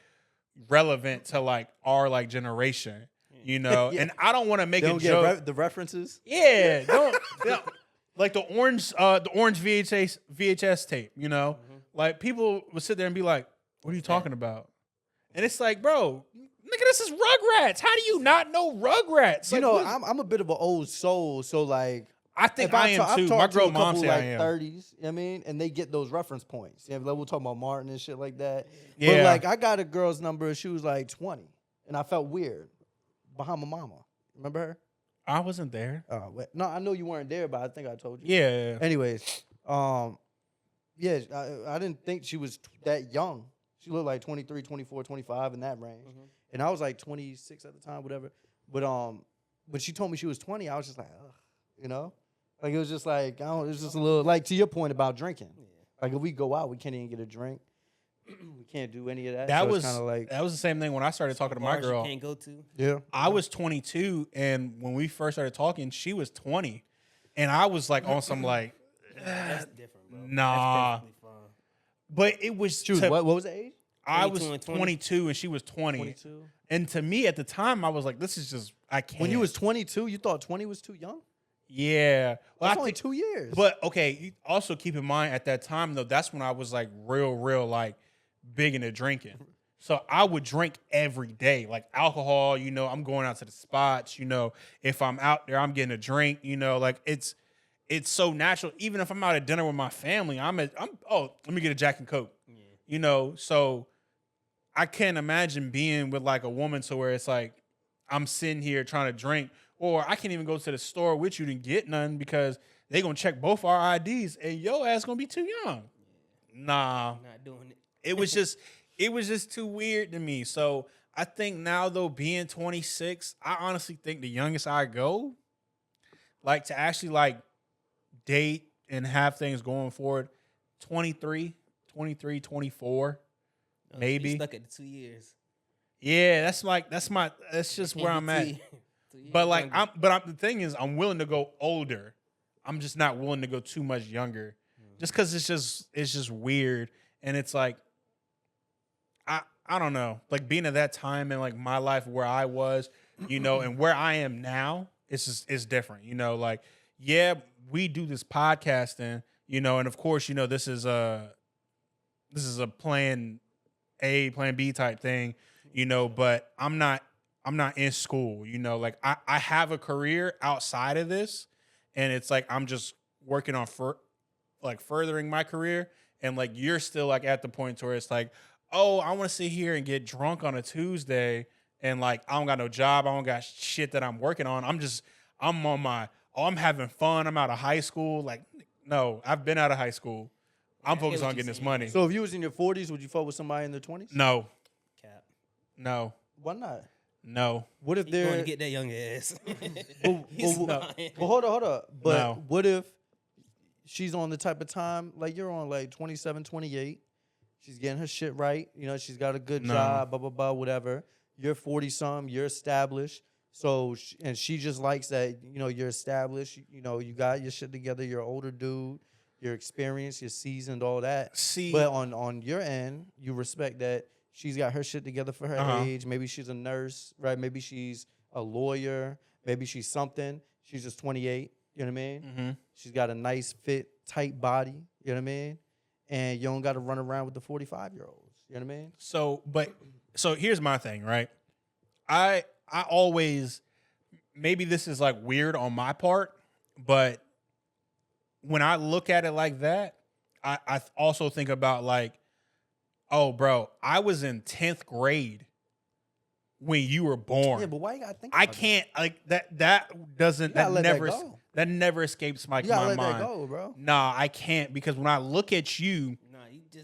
[SPEAKER 1] relevant to like our like generation, you know.
[SPEAKER 2] Yeah.
[SPEAKER 1] And I don't want to make
[SPEAKER 2] They
[SPEAKER 1] a
[SPEAKER 2] don't
[SPEAKER 1] joke.
[SPEAKER 2] get the references.
[SPEAKER 1] Yeah, don't like the orange VHS tape, you know. Like people would sit there and be like, "What are you talking about?" And it's like, bro, nigga, this is Rugrats. How do you not know Rugrats?
[SPEAKER 2] You
[SPEAKER 1] Like,
[SPEAKER 2] know,
[SPEAKER 1] what-
[SPEAKER 2] I'm a bit of an old soul, so like
[SPEAKER 1] I think
[SPEAKER 2] if
[SPEAKER 1] I am
[SPEAKER 2] I've
[SPEAKER 1] too.
[SPEAKER 2] talked
[SPEAKER 1] My
[SPEAKER 2] to
[SPEAKER 1] girl
[SPEAKER 2] a
[SPEAKER 1] mom
[SPEAKER 2] couple
[SPEAKER 1] say
[SPEAKER 2] like
[SPEAKER 1] I am.
[SPEAKER 2] 30s, you know what I mean, and they get those reference points. Yeah, like we'll talk about Martin and shit like that. But
[SPEAKER 1] Yeah.
[SPEAKER 2] like I got a girl's number, she was like 20, and I felt weird behind my mama. Remember her?
[SPEAKER 1] I wasn't there.
[SPEAKER 2] Oh, wait. No, I know you weren't there, but I think I told you.
[SPEAKER 1] Yeah.
[SPEAKER 2] Anyways, yeah, I didn't think she was that young. She looked like 23, 24, 25 in that range. And I was like 26 at the time, whatever. But when she told me she was 20, I was just like, ugh, you know? Like it was just like, I don't, it was just a little, like to your point about drinking. Like if we go out, we can't even get a drink. We can't do any of that.
[SPEAKER 1] That
[SPEAKER 2] So
[SPEAKER 1] was
[SPEAKER 2] kind of like,
[SPEAKER 1] that was the same thing when I started talking to my
[SPEAKER 3] Bars you
[SPEAKER 1] girl.
[SPEAKER 3] can't go to.
[SPEAKER 2] yeah.
[SPEAKER 1] I was 22, and when we first started talking, she was 20, and I was like on some like,
[SPEAKER 3] That's different, bro.
[SPEAKER 1] nah.
[SPEAKER 3] That's perfectly fine.
[SPEAKER 1] But it was
[SPEAKER 2] She was,
[SPEAKER 1] to-
[SPEAKER 2] what was the age?
[SPEAKER 1] I was
[SPEAKER 3] 22 and 20?
[SPEAKER 1] 22 and she was 20.
[SPEAKER 2] 22.
[SPEAKER 1] And to me at the time, I was like, this is just, I can't.
[SPEAKER 2] When you was 22, you thought 20 was too young?
[SPEAKER 1] yeah. Well,
[SPEAKER 2] That's
[SPEAKER 1] I
[SPEAKER 2] only
[SPEAKER 1] think-
[SPEAKER 2] 2 years.
[SPEAKER 1] But okay, you also keep in mind at that time though, that's when I was like real like big into drinking. So I would drink every day, like alcohol. You know, I'm going out to the spots. You know, if I'm out there, I'm getting a drink. You know, like it's so natural. Even if I'm out at dinner with my family, I'm let me get a Jack and Coke.
[SPEAKER 3] Yeah.
[SPEAKER 1] You know, so I can't imagine being with like a woman to where it's like I'm sitting here trying to drink, or I can't even go to the store with you to get none because they gonna check both our IDs and your ass gonna be too young. Nah,
[SPEAKER 3] Not doing it.
[SPEAKER 1] it was just too weird to me. So I think now though, being 26, I honestly think the youngest I go, like to actually like date and have things going forward, 23, 24.
[SPEAKER 3] You
[SPEAKER 1] Maybe.
[SPEAKER 3] stuck at the 2 years.
[SPEAKER 1] Yeah, that's just where I'm at. But like the thing is, I'm willing to go older. I'm just not willing to go too much younger. Just because it's just weird. And it's like I don't know. Like being at that time in like my life where I was, you know, and where I am now, it's different. You know, like, yeah, we do this podcasting, you know, and of course, you know, this is a plan A, plan B type thing, you know, but I'm not in school, you know, like I have a career outside of this, and it's like I'm just working on furthering my career, and like you're still like at the point where it's like, oh, I want to sit here and get drunk on a Tuesday, and like I don't got no job, I don't got shit that I'm working on. I'm having fun. I'm out of high school. Like, no, I've been out of high school. I'm
[SPEAKER 3] I get
[SPEAKER 1] focused
[SPEAKER 3] what
[SPEAKER 1] on
[SPEAKER 3] you're
[SPEAKER 1] getting this
[SPEAKER 3] saying.
[SPEAKER 1] money.
[SPEAKER 2] So if you was in your 40s, would you fuck with somebody in their 20s?
[SPEAKER 1] No,
[SPEAKER 3] Cap.
[SPEAKER 1] no,
[SPEAKER 2] Why not?
[SPEAKER 1] no.
[SPEAKER 2] What if
[SPEAKER 3] He's going
[SPEAKER 2] they're
[SPEAKER 3] to get that young ass.
[SPEAKER 2] Well,
[SPEAKER 3] lying.
[SPEAKER 2] well, hold up. But
[SPEAKER 1] No.
[SPEAKER 2] what if she's on the type of time like you're on, like 27, 28? She's getting her shit right. You know, she's got a good
[SPEAKER 1] No.
[SPEAKER 2] job, blah, blah, blah, whatever. You're 40-something. You're established. So, and she just likes that, you know, you're established. You know, you got your shit together. You're an older dude. You're experienced. You're seasoned, all that.
[SPEAKER 1] See,
[SPEAKER 2] But on your end, you respect that she's got her shit together for her
[SPEAKER 1] Uh-huh.
[SPEAKER 2] age. Maybe she's a nurse, right? Maybe she's a lawyer. Maybe she's something. She's just 28. You know what I mean?
[SPEAKER 1] mhm.
[SPEAKER 2] She's got a nice, fit, tight body. You know what I mean? And you don't got to run around with the 45-year-olds. You know what I mean?
[SPEAKER 1] So here's my thing, right? I always, maybe this is like weird on my part, but when I look at it like that, I also think about like, oh, bro, I was in 10th grade when you were born.
[SPEAKER 2] Yeah, but why you got to think
[SPEAKER 1] I
[SPEAKER 2] about
[SPEAKER 1] can't like that doesn't
[SPEAKER 2] You gotta
[SPEAKER 1] that
[SPEAKER 2] that
[SPEAKER 1] never
[SPEAKER 2] go.
[SPEAKER 1] that never escapes my
[SPEAKER 2] that? You got to let
[SPEAKER 1] mind.
[SPEAKER 2] that go, bro.
[SPEAKER 1] Nah, I can't, because when I look at you,
[SPEAKER 3] Nah,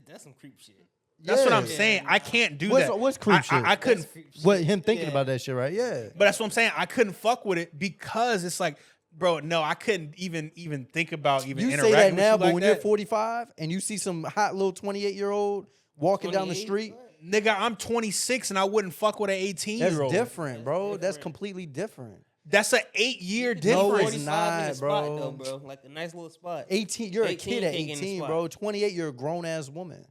[SPEAKER 3] that's some creep shit.
[SPEAKER 1] that's what I'm
[SPEAKER 2] Yeah.
[SPEAKER 1] saying. I can't do
[SPEAKER 2] What's,
[SPEAKER 1] that.
[SPEAKER 2] what's creep shit?
[SPEAKER 1] I couldn't.
[SPEAKER 3] That's creep shit.
[SPEAKER 2] What, him thinking
[SPEAKER 3] Yeah.
[SPEAKER 2] about that shit, right? Yeah.
[SPEAKER 1] But that's what I'm saying. I couldn't fuck with it because it's like, bro, no, I couldn't even think about even
[SPEAKER 2] You
[SPEAKER 1] interacting
[SPEAKER 2] say that
[SPEAKER 1] with
[SPEAKER 2] now,
[SPEAKER 1] you
[SPEAKER 2] but
[SPEAKER 1] like
[SPEAKER 2] when
[SPEAKER 1] that.
[SPEAKER 2] you're 45 and you see some hot little 28-year-old walking down the
[SPEAKER 3] 28?
[SPEAKER 2] street,
[SPEAKER 1] Nigga, I'm 26 and I wouldn't fuck with an
[SPEAKER 2] that's
[SPEAKER 1] 18-year-old.
[SPEAKER 2] different, bro. That's completely different.
[SPEAKER 1] That's an 8-year
[SPEAKER 3] You could
[SPEAKER 1] difference.
[SPEAKER 3] do
[SPEAKER 2] No, it's
[SPEAKER 3] 45 in
[SPEAKER 2] not,
[SPEAKER 3] a spot,
[SPEAKER 2] bro.
[SPEAKER 3] though, bro. Like a nice little spot.
[SPEAKER 2] 18, you're a
[SPEAKER 3] 18
[SPEAKER 2] kid at
[SPEAKER 3] can get in the
[SPEAKER 2] 18,
[SPEAKER 3] spot.
[SPEAKER 2] bro. 28, you're a grown ass woman.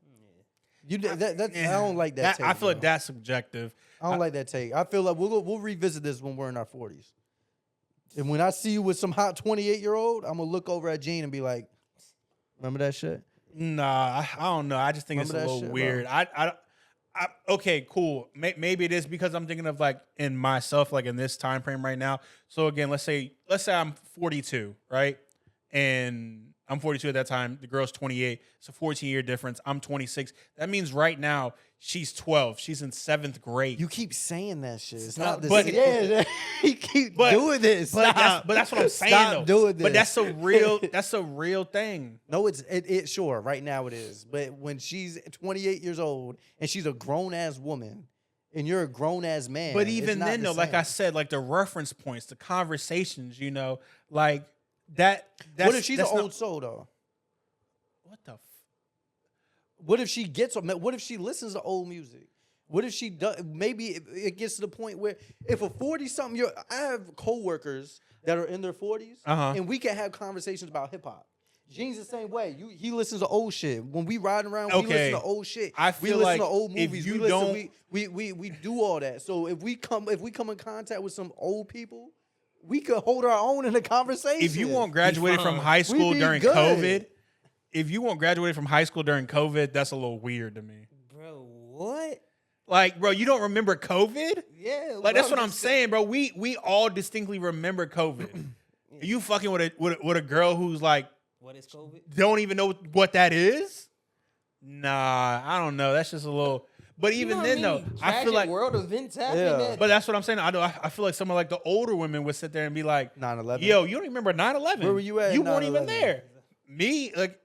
[SPEAKER 2] You I
[SPEAKER 1] Yeah.
[SPEAKER 2] don't like that take.
[SPEAKER 1] I feel like
[SPEAKER 2] bro.
[SPEAKER 1] that's subjective.
[SPEAKER 2] I don't like that take. I feel like we'll revisit this when we're in our 40s. And when I see you with some hot 28-year-old, I'm gonna look over at Gene and be like, "Remember that shit?"
[SPEAKER 1] Nah, I don't know. I just think it's a
[SPEAKER 2] Remember that
[SPEAKER 1] little
[SPEAKER 2] shit,
[SPEAKER 1] weird. Okay, cool. Maybe it is because I'm thinking of like in myself, like in this time frame right now. So again, let's say I'm 42, right? And I'm 42 at that time. The girl's 28. It's a 14-year difference. I'm 26. That means right now she's 12. She's in 7th grade.
[SPEAKER 2] You keep saying that shit. It's
[SPEAKER 1] Stop,
[SPEAKER 2] not the
[SPEAKER 1] but-
[SPEAKER 2] same. Yeah, you keep
[SPEAKER 1] But-
[SPEAKER 2] doing this.
[SPEAKER 1] but
[SPEAKER 2] Stop.
[SPEAKER 1] that's what I'm saying
[SPEAKER 2] Stop
[SPEAKER 1] though.
[SPEAKER 2] doing this.
[SPEAKER 1] But that's a real thing.
[SPEAKER 2] No, it sure right now it is. But when she's 28 years old and she's a grown ass woman and you're a grown ass man.
[SPEAKER 1] But
[SPEAKER 2] it's
[SPEAKER 1] even
[SPEAKER 2] not
[SPEAKER 1] then,
[SPEAKER 2] the
[SPEAKER 1] though, like
[SPEAKER 2] same.
[SPEAKER 1] I said, like the reference points, the conversations, like that.
[SPEAKER 2] What if she's an
[SPEAKER 1] that's not-
[SPEAKER 2] old soul though?
[SPEAKER 1] What the?
[SPEAKER 2] What if she gets? What if she listens to old music? What if she does? Maybe it gets to the point where if a 40-something, I have coworkers that are in their 40s,
[SPEAKER 1] Uh-huh.
[SPEAKER 2] and we can have conversations about hip hop. Gene's the same way. He listens to old shit. When we riding around, we
[SPEAKER 1] Okay.
[SPEAKER 2] listen to old shit.
[SPEAKER 1] I
[SPEAKER 2] we
[SPEAKER 1] feel
[SPEAKER 2] listen
[SPEAKER 1] like
[SPEAKER 2] to old
[SPEAKER 1] if
[SPEAKER 2] movies.
[SPEAKER 1] you
[SPEAKER 2] we listen,
[SPEAKER 1] don't-
[SPEAKER 2] we do all that. So if we come in contact with some old people, we could hold our own in a conversation.
[SPEAKER 1] If you want graduated from
[SPEAKER 3] fine.
[SPEAKER 1] high school
[SPEAKER 2] be
[SPEAKER 1] during
[SPEAKER 2] good.
[SPEAKER 1] COVID, if you want graduated from high school during COVID, that's a little weird to me.
[SPEAKER 3] Bro, what?
[SPEAKER 1] Like, bro, you don't remember COVID?
[SPEAKER 3] Yeah.
[SPEAKER 1] Like, that's
[SPEAKER 3] bro,
[SPEAKER 1] what I'm
[SPEAKER 3] just-
[SPEAKER 1] saying, bro. We all distinctly remember COVID. You fucking with a girl who's like
[SPEAKER 3] What is COVID?
[SPEAKER 1] don't even know what that is? Nah, I don't know. That's just a little. But
[SPEAKER 3] You
[SPEAKER 1] even
[SPEAKER 3] know
[SPEAKER 1] then,
[SPEAKER 3] how
[SPEAKER 1] though,
[SPEAKER 3] many
[SPEAKER 1] I feel
[SPEAKER 3] tragic
[SPEAKER 1] like.
[SPEAKER 3] world events happen.
[SPEAKER 2] Yeah.
[SPEAKER 3] that-
[SPEAKER 1] But that's what I'm saying. I feel like some of like the older women would sit there and be like,
[SPEAKER 2] 9/11.
[SPEAKER 1] "Yo, you don't remember 9/11?
[SPEAKER 2] Where were you at
[SPEAKER 1] You
[SPEAKER 2] at
[SPEAKER 1] weren't even
[SPEAKER 2] 9/11?
[SPEAKER 1] there." Me, like,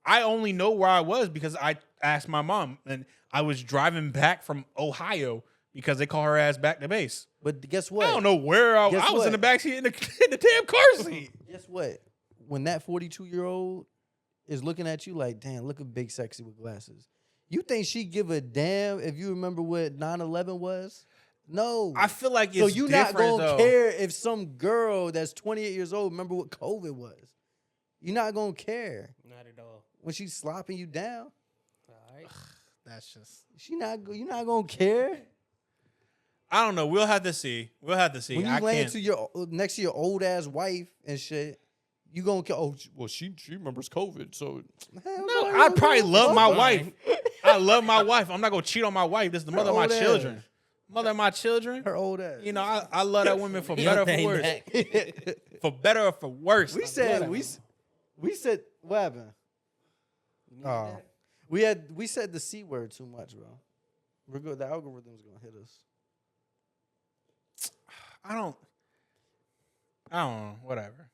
[SPEAKER 1] I only know where I was because I asked my mom, and I was driving back from Ohio because they call her ass back to base.
[SPEAKER 2] But guess what?
[SPEAKER 1] I don't know where I
[SPEAKER 2] Guess
[SPEAKER 1] was in
[SPEAKER 2] what?
[SPEAKER 1] the backseat in the damn car seat.
[SPEAKER 2] Guess what? When that 42-year-old is looking at you like, damn, look at big sexy with glasses. You think she give a damn if you remember what 9/11 was? No.
[SPEAKER 1] I feel like it's
[SPEAKER 2] so you not
[SPEAKER 1] different,
[SPEAKER 2] gonna
[SPEAKER 1] though.
[SPEAKER 2] care if some girl that's 28 years old remember what COVID was. You're not gonna care
[SPEAKER 3] Not at all.
[SPEAKER 2] when she's slopping you down.
[SPEAKER 3] All right.
[SPEAKER 1] That's just.
[SPEAKER 2] You're not gonna care
[SPEAKER 1] I don't know. We'll have to see.
[SPEAKER 2] when you
[SPEAKER 1] I
[SPEAKER 2] land
[SPEAKER 1] can't.
[SPEAKER 2] to your next to your old ass wife and shit. You gonna care? Oh, well, she remembers COVID, so hell
[SPEAKER 1] No,
[SPEAKER 2] you
[SPEAKER 1] I
[SPEAKER 2] don't
[SPEAKER 1] probably
[SPEAKER 2] give a
[SPEAKER 1] love
[SPEAKER 2] fuck.
[SPEAKER 1] my wife. I love my wife. I'm not gonna cheat on my wife. This is the mother of my
[SPEAKER 2] old ass.
[SPEAKER 1] children. Mother of my children.
[SPEAKER 2] Her old ass.
[SPEAKER 1] You know, I love that woman for
[SPEAKER 3] Your
[SPEAKER 1] better or for
[SPEAKER 3] thing
[SPEAKER 1] worse.
[SPEAKER 3] back.
[SPEAKER 1] For better or for worse.
[SPEAKER 2] We
[SPEAKER 1] I
[SPEAKER 2] said
[SPEAKER 1] love
[SPEAKER 2] we
[SPEAKER 1] that
[SPEAKER 2] s- we said what happened?
[SPEAKER 3] You need
[SPEAKER 2] Oh,
[SPEAKER 3] that?
[SPEAKER 2] we said the C word too much, bro. We're good. The algorithm's gonna hit us.
[SPEAKER 1] woman. I don't know. Whatever.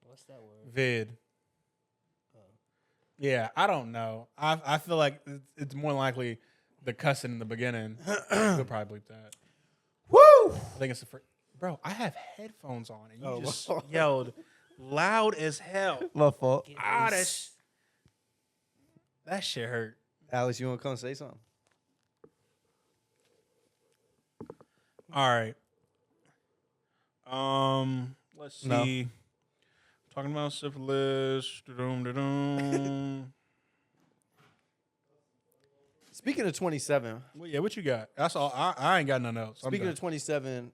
[SPEAKER 3] What's that word?
[SPEAKER 1] Vid. Yeah, I don't know. I feel like it's more likely the cussing in the beginning. We'll probably bleep that.
[SPEAKER 2] Woo!
[SPEAKER 1] I think it's the first. Bro, I have headphones on and you
[SPEAKER 2] Oh,
[SPEAKER 1] just
[SPEAKER 2] wow.
[SPEAKER 1] yelled loud as hell.
[SPEAKER 2] My fault.
[SPEAKER 1] Ah, that shit hurt.
[SPEAKER 2] Alex, you wanna come say something?
[SPEAKER 1] All right. Let's
[SPEAKER 2] No.
[SPEAKER 1] see. Talking about syphilis. Da-dum.
[SPEAKER 2] Speaking of 27,
[SPEAKER 1] Well, yeah, what you got? That's all. I ain't got nothing else. I'm
[SPEAKER 2] speaking
[SPEAKER 1] done.
[SPEAKER 2] of 27,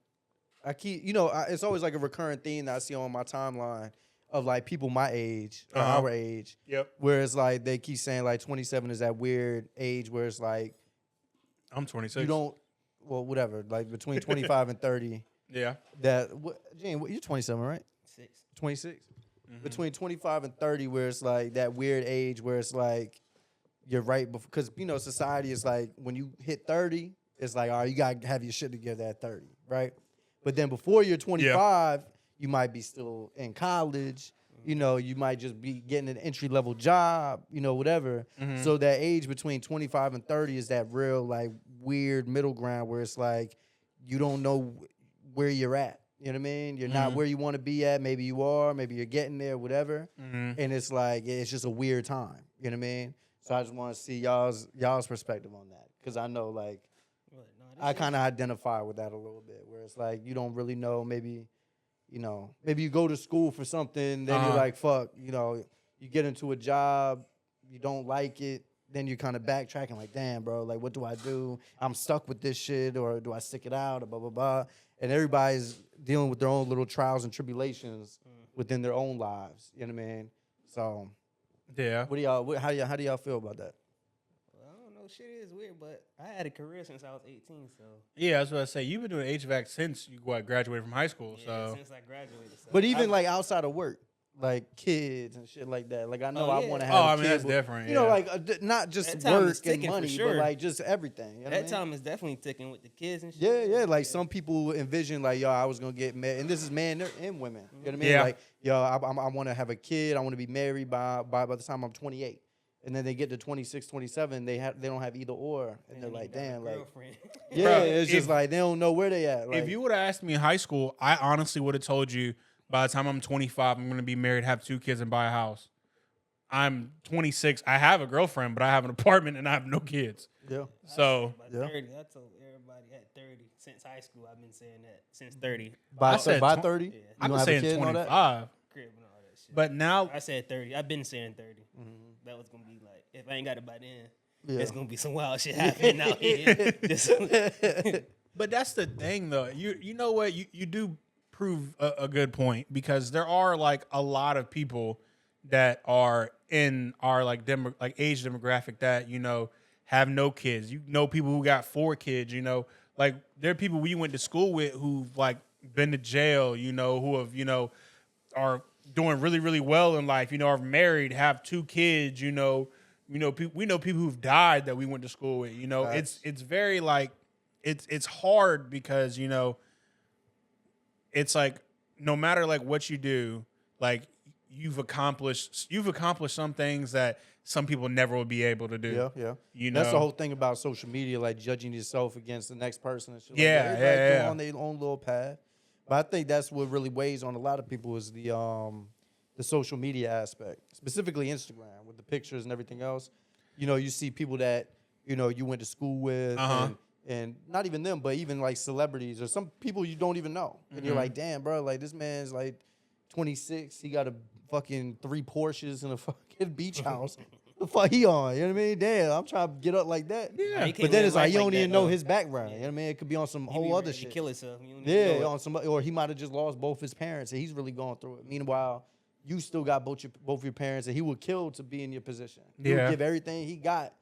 [SPEAKER 2] I keep it's always like a recurrent theme that I see on my timeline of like people my age or
[SPEAKER 1] Uh-huh.
[SPEAKER 2] our age,
[SPEAKER 1] Yep.
[SPEAKER 2] where it's like they keep saying like 27 is that weird age where it's like
[SPEAKER 1] I'm 26.
[SPEAKER 2] you don't, well, whatever, like between 25 and 30.
[SPEAKER 1] Yeah.
[SPEAKER 2] Gene, you're 27, right?
[SPEAKER 3] 6.
[SPEAKER 2] 26.
[SPEAKER 1] Mm-hmm.
[SPEAKER 2] Between 25 and 30, where it's like that weird age where it's like you're right because society is like when you hit 30, it's like, all right, you gotta have your shit together at 30, right? But then before you're 25, you might be still in college. You might just be getting an entry level job, whatever.
[SPEAKER 1] Mm-hmm.
[SPEAKER 2] So that age between 25 and 30 is that real like weird middle ground where it's like you don't know where you're at. You know what I mean? You're not
[SPEAKER 1] Mhm.
[SPEAKER 2] where you want to be at. Maybe you are. Maybe you're getting there. Whatever.
[SPEAKER 1] Mm-hmm.
[SPEAKER 2] And it's like it's just a weird time. You know what I mean? So I just want to see y'all's perspective on that because I know like
[SPEAKER 3] What? No, this
[SPEAKER 2] I
[SPEAKER 3] shit-
[SPEAKER 2] kind of identify with that a little bit, where it's like you don't really know maybe you know, maybe you go to school for something, then you're like, fuck, you know, you get into a job, you don't like it, then you're kind of backtracking like, damn, bro, like, what do I do? I'm stuck with this shit, or do I stick it out, or blah, blah, blah. And everybody's dealing with their own little trials and tribulations within their own lives. You know what I mean? So,
[SPEAKER 1] Yeah.
[SPEAKER 2] How do y'all feel about that?
[SPEAKER 3] Well, I don't know. Shit is weird, but I had a career since I was 18, so.
[SPEAKER 1] Yeah, I was about to say, you've been doing HVAC since you graduated from high school.
[SPEAKER 3] Yeah,
[SPEAKER 1] So.
[SPEAKER 3] since I graduated. So.
[SPEAKER 2] But even like outside of work, like kids and shit like that. Like I know I want to have.
[SPEAKER 1] I
[SPEAKER 2] a
[SPEAKER 1] mean
[SPEAKER 2] kid,
[SPEAKER 1] that's
[SPEAKER 2] but,
[SPEAKER 1] different.
[SPEAKER 2] You know, like not just
[SPEAKER 3] That time is
[SPEAKER 2] work and
[SPEAKER 3] ticking for
[SPEAKER 2] money,
[SPEAKER 3] sure.
[SPEAKER 2] but like just everything. You know what I
[SPEAKER 3] That
[SPEAKER 2] mean?
[SPEAKER 3] time is definitely ticking with the kids and shit.
[SPEAKER 2] Yeah. Like some people envision like, yo, I was gonna get married, and this is men and women. You know what I mean?
[SPEAKER 1] Yeah.
[SPEAKER 2] Like, yo, I want to have a kid. I want to be married by the time I'm 28. And then they get to 26, 27, they don't have either or, and they're like, damn, like, yeah,
[SPEAKER 1] Bro,
[SPEAKER 2] it's just like they don't know where they at. Like,
[SPEAKER 1] If you would have asked me in high school, I honestly would have told you by the time I'm 25, I'm going to be married, have 2 kids, and buy a house. I'm 26. I have a girlfriend, but I have an apartment and I have no kids.
[SPEAKER 2] yeah,
[SPEAKER 1] So
[SPEAKER 3] By 30, I told everybody at 30 since high school. I've been saying that since 30.
[SPEAKER 2] by
[SPEAKER 1] I said
[SPEAKER 2] 30,
[SPEAKER 3] Yeah.
[SPEAKER 1] I've been saying 25.
[SPEAKER 3] Crib and all that shit.
[SPEAKER 1] But now,
[SPEAKER 3] I said 30. I've been saying 30. That was gonna be like, if I ain't got it by then,
[SPEAKER 2] Yeah.
[SPEAKER 3] it's gonna be some wild shit happening out here.
[SPEAKER 1] but that's the thing though. You know what? You do prove a good point, because there are like a lot of people that are in our like age demographic that, you know, have no kids. You know, people who got 4 kids, you know, like there are people we went to school with who've like been to jail, you know, who have, you know, are doing really, really well in life, you know, are married, have 2 kids, you know, we know people who've died that we went to school with, you know.
[SPEAKER 2] Facts.
[SPEAKER 1] It's very like it's hard because, you know, it's like no matter like what you do, like you've accomplished some things that some people never will be able to do.
[SPEAKER 2] Yeah.
[SPEAKER 1] You know,
[SPEAKER 2] That's the whole thing about social media, like judging yourself against the next person and shit.
[SPEAKER 1] Yeah,
[SPEAKER 2] like that. Everybody's
[SPEAKER 1] yeah.
[SPEAKER 2] on their own little path. But I think that's what really weighs on a lot of people is the social media aspect, specifically Instagram with the pictures and everything else. You know, you see people that, you know, you went to school with and not even them, but even like celebrities or some people you don't even know. And you're like, damn, bro, like this man's like 26. He got a fucking 3 Porsches and a fucking beach house. The fuck he on? You know what I mean? Damn, I'm trying to get up like that.
[SPEAKER 1] Yeah.
[SPEAKER 2] But then it's like you don't even know his background. You know what I mean? It could be on some whole other shit.
[SPEAKER 3] Kill himself.
[SPEAKER 2] Yeah, on some, or he might have just lost both his parents and he's really going through it. Meanwhile, you still got both your parents, and he would kill to be in your position. He would give everything he got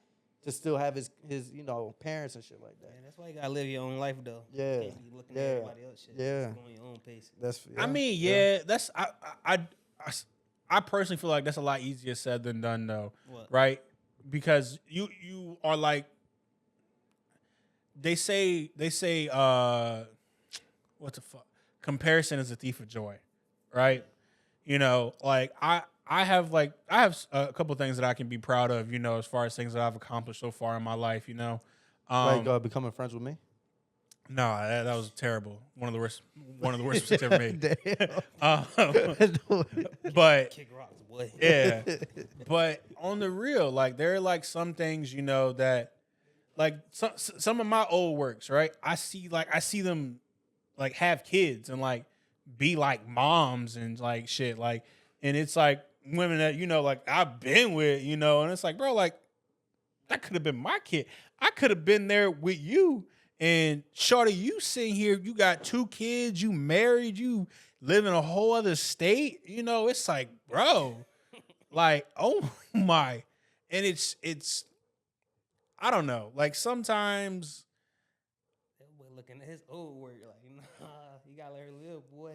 [SPEAKER 2] to still have his you know, parents and shit like that.
[SPEAKER 3] Man, that's why you gotta live your own life though.
[SPEAKER 2] Yeah.
[SPEAKER 3] You can't be looking at everybody else shit.
[SPEAKER 2] Yeah.
[SPEAKER 3] Just go on your own pace.
[SPEAKER 2] That's.
[SPEAKER 1] I mean, that's I personally feel like that's a lot easier said than done though.
[SPEAKER 3] What?
[SPEAKER 1] Right? Because you are like they say what the fuck? Comparison is a thief of joy, right? You know, like I have a couple things that I can be proud of, you know, as far as things that I've accomplished so far in my life, you know.
[SPEAKER 2] Like becoming friends with me.
[SPEAKER 1] No, that was terrible. One of the worst mistakes ever made. But
[SPEAKER 3] Kick rocks, boy.
[SPEAKER 1] yeah, but on the real, like there are like some things, you know, that like some of my old works, right? I see them like have kids and like be like moms and like shit, like, and it's like women that, you know, like I've been with, you know, and it's like, bro, like that could have been my kid. I could have been there with you. And shorty, you sitting here, you got 2 kids, you married, you live in a whole other state. You know, it's like, bro, like, oh my. And it's I don't know. Like sometimes
[SPEAKER 3] That boy looking at his old work like, nah, you gotta let her live, boy.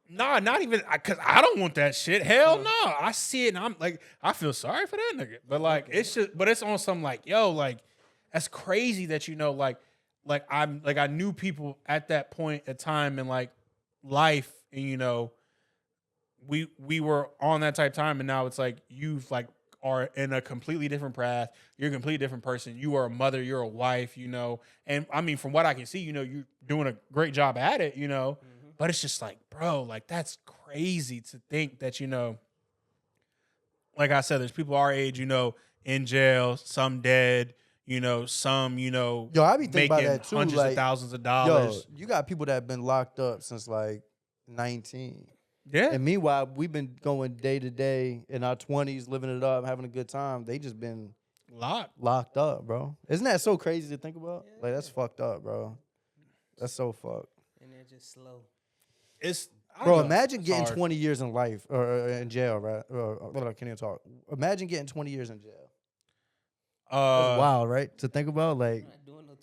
[SPEAKER 1] nah, not even because I don't want that shit. Hell no. I see it and I'm like, I feel sorry for that nigga. But like it's on some like, yo, like that's crazy that, you know, like I knew people at that point of time in like life, and you know, we were on that type of time, and now it's like you've like are in a completely different path. You're a completely different person. You are a mother. You're a wife. You know, and I mean, from what I can see, you know, you're doing a great job at it. You know, but it's just like, bro, like that's crazy to think that, you know, like I said, there's people our age, you know, in jail, some dead. You know, some, you know,
[SPEAKER 2] yo, I be thinking about
[SPEAKER 1] making
[SPEAKER 2] that too.
[SPEAKER 1] hundreds
[SPEAKER 2] like,
[SPEAKER 1] of thousands of
[SPEAKER 2] yo,
[SPEAKER 1] dollars.
[SPEAKER 2] you got people that have been locked up since like 19.
[SPEAKER 1] Yeah.
[SPEAKER 2] And meanwhile, we've been going day to day in our 20s, living it up, having a good time. They just been locked up, bro. Isn't that so crazy to think about? Like, that's fucked up, bro. That's so fucked.
[SPEAKER 3] And they're just slow.
[SPEAKER 2] Bro, imagine getting
[SPEAKER 1] hard.
[SPEAKER 2] 20 years in life or in jail, right? I can't even talk. Imagine getting 20 years in jail. That's wild, right? To think about, like,
[SPEAKER 3] I'm not doing no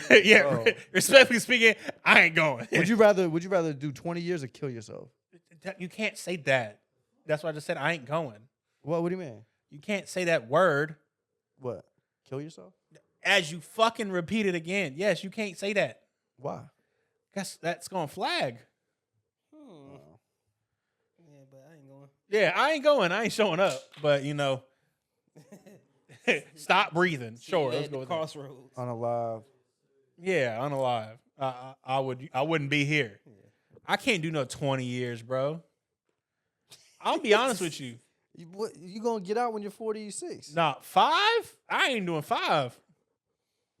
[SPEAKER 3] 20
[SPEAKER 1] yeah.
[SPEAKER 2] Bro.
[SPEAKER 1] Respectfully speaking, I ain't going.
[SPEAKER 2] would you rather do 20 years or kill yourself?
[SPEAKER 1] You can't say that. That's what I just said. I ain't going.
[SPEAKER 2] What do you mean?
[SPEAKER 1] You can't say that word
[SPEAKER 2] What? Kill yourself?
[SPEAKER 1] as you fucking repeat it again. Yes, you can't say that.
[SPEAKER 2] Why?
[SPEAKER 1] That's going to flag.
[SPEAKER 3] Yeah, but I ain't going.
[SPEAKER 1] Yeah, I ain't going. I ain't showing up. But, stop breathing. Sure, let's go with that.
[SPEAKER 3] Crossroads.
[SPEAKER 2] Unalive.
[SPEAKER 1] Yeah, unalive. I wouldn't be here.
[SPEAKER 3] Yeah.
[SPEAKER 1] I can't do no 20 years, bro. I'll be honest with you.
[SPEAKER 2] You gonna get out when you're 46?
[SPEAKER 1] Nah, 5? I ain't doing 5.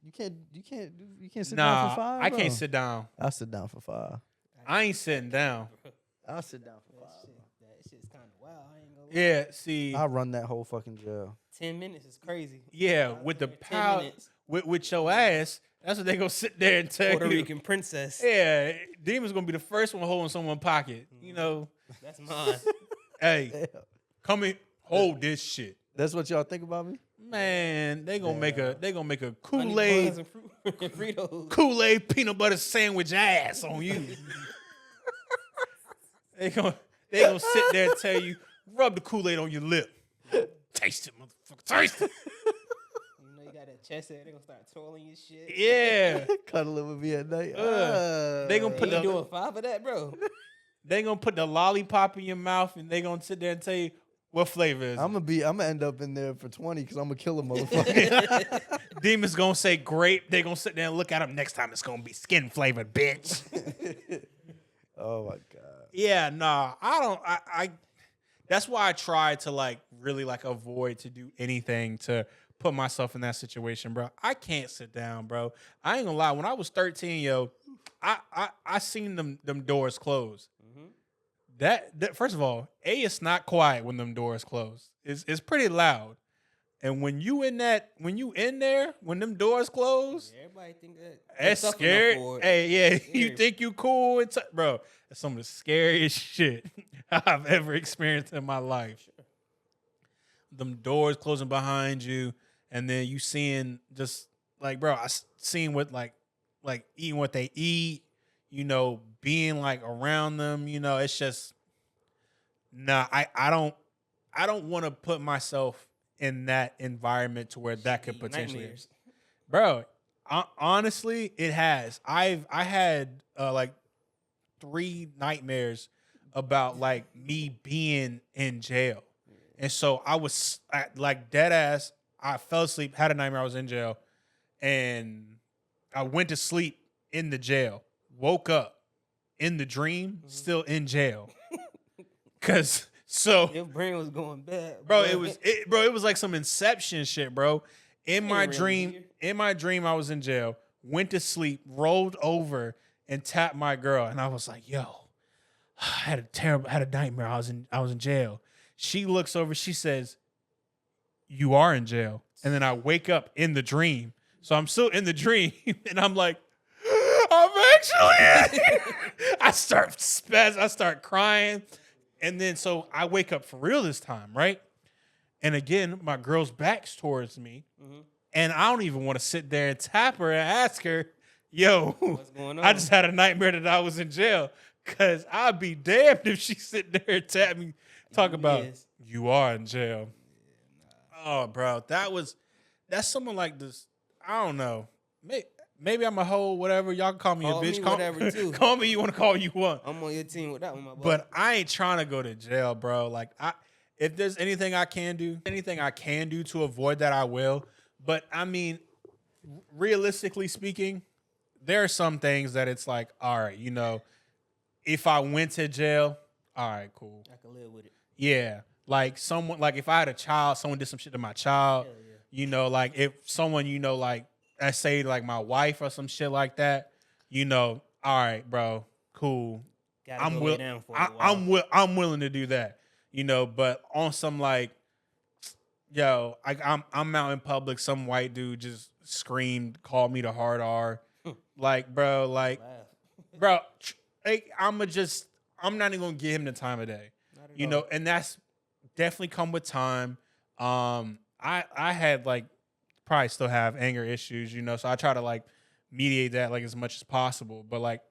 [SPEAKER 2] You can't sit down for 5.
[SPEAKER 1] I
[SPEAKER 2] bro?
[SPEAKER 1] can't sit down.
[SPEAKER 2] I'll sit down for 5.
[SPEAKER 1] I ain't sitting down.
[SPEAKER 2] I'll sit down for 5.
[SPEAKER 3] That shit's kind of wild. I ain't gonna lie.
[SPEAKER 1] Yeah, see.
[SPEAKER 2] I'll run that whole fucking jail.
[SPEAKER 3] 10 minutes is crazy.
[SPEAKER 1] Yeah, with the
[SPEAKER 3] 10
[SPEAKER 1] power,
[SPEAKER 3] minutes.
[SPEAKER 1] with your ass, that's what they gonna sit there and tell
[SPEAKER 3] Puerto
[SPEAKER 1] you.
[SPEAKER 3] Rican princess.
[SPEAKER 1] Yeah, Demon's gonna be the first one holding someone's pocket.
[SPEAKER 3] That's mine.
[SPEAKER 1] Hey,
[SPEAKER 2] Damn.
[SPEAKER 1] come in, hold this shit.
[SPEAKER 2] That's what y'all think about me?
[SPEAKER 1] Man, they gonna make a
[SPEAKER 3] Honey
[SPEAKER 1] Kool-Aid
[SPEAKER 3] buns and Fritos.
[SPEAKER 1] Kool-Aid peanut butter sandwich ass on you. they gonna sit there and tell you, rub the Kool-Aid on your lip. Taste it, motherfucker. Taste it.
[SPEAKER 3] You got that chest hair. They gonna start twirling your shit.
[SPEAKER 1] Yeah.
[SPEAKER 2] Cuddling with me at night.
[SPEAKER 1] They gonna put
[SPEAKER 3] You
[SPEAKER 1] the
[SPEAKER 3] doing 5 of that, bro?
[SPEAKER 1] they gonna put the lollipop in your mouth and they gonna sit there and tell you what flavor is.
[SPEAKER 2] I'm gonna end up in there for 20 because I'm gonna kill a motherfucker.
[SPEAKER 1] Demon's gonna say grape. They gonna sit there and look at him. Next time it's gonna be skin flavored, bitch.
[SPEAKER 2] Oh my god.
[SPEAKER 1] Yeah, nah, I don't. I that's why I try to really avoid to do anything to put myself in that situation, bro. I can't sit down, bro. I ain't gonna lie. When I was 13, I seen them doors close.
[SPEAKER 3] Mm-hmm.
[SPEAKER 1] That first of all, it's not quiet when them doors close. It's pretty loud. And when you in there, when them doors close,
[SPEAKER 3] Everybody think that.
[SPEAKER 1] that's
[SPEAKER 3] tough enough
[SPEAKER 1] scary.
[SPEAKER 3] for it.
[SPEAKER 1] Hey, yeah, you
[SPEAKER 3] Scary.
[SPEAKER 1] think you cool and bro? That's some of the scariest shit I've ever experienced in my life. Them doors closing behind you, and then you seeing just bro, seeing what eating what they eat, being around them, it's just nah. I don't want to put myself in that environment to where that could potentially,
[SPEAKER 3] Nightmares.
[SPEAKER 1] bro. Honestly, it has. I had 3 nightmares about me being in jail, and so I was dead ass. I fell asleep, had a nightmare I was in jail, and I went to sleep in the jail. Woke up in the dream, still in jail, cause. So,
[SPEAKER 3] Your brain was going bad,
[SPEAKER 1] bro, it was like some Inception shit, bro. In my
[SPEAKER 3] really
[SPEAKER 1] dream, I was in jail, went to sleep, rolled over, and tapped my girl, and I was like, "Yo, I had a nightmare. I was in jail." She looks over, she says, "You are in jail," and then I wake up in the dream, so I'm still in the dream, and I'm like, "I'm actually in." I start crying. And then, so I wake up for real this time, right? And again, my girl's back's towards me.
[SPEAKER 3] Mm-hmm.
[SPEAKER 1] And I don't even want to sit there and tap her and ask her, yo,
[SPEAKER 3] What's going on?
[SPEAKER 1] I just had a nightmare that I was in jail. Because I'd be damned if she sit there and tap me, talk about, you are in jail. Oh, bro, that's someone like this. I don't know. Maybe I'm a hoe, whatever. Y'all can call me a bitch.
[SPEAKER 3] Me whatever, too.
[SPEAKER 1] Call me you want to call you want.
[SPEAKER 3] I'm on your team with that one, my boy.
[SPEAKER 1] But I ain't trying to go to jail, bro. If there's anything I can do to avoid that, I will. But I mean, realistically speaking, there are some things that it's like, all right, if I went to jail, all right, cool.
[SPEAKER 3] I can live with it.
[SPEAKER 1] Yeah. If I had a child, someone did some shit to my child, if someone, let's say my wife or some shit like that, all right, bro, cool.
[SPEAKER 3] Gotta
[SPEAKER 1] I'm
[SPEAKER 3] go lay down for a while.
[SPEAKER 1] I'm willing to do that, you know. But on some like, yo, I'm out in public. Some white dude just screamed, called me the hard R, like, bro, like,
[SPEAKER 3] Laugh.
[SPEAKER 1] bro, I'm not even gonna give him the time of day,
[SPEAKER 3] Not at
[SPEAKER 1] you
[SPEAKER 3] all.
[SPEAKER 1] know. And that's definitely come with time. I had like probably still have anger issues, you know, so I try to like mediate that like as much as possible. But like,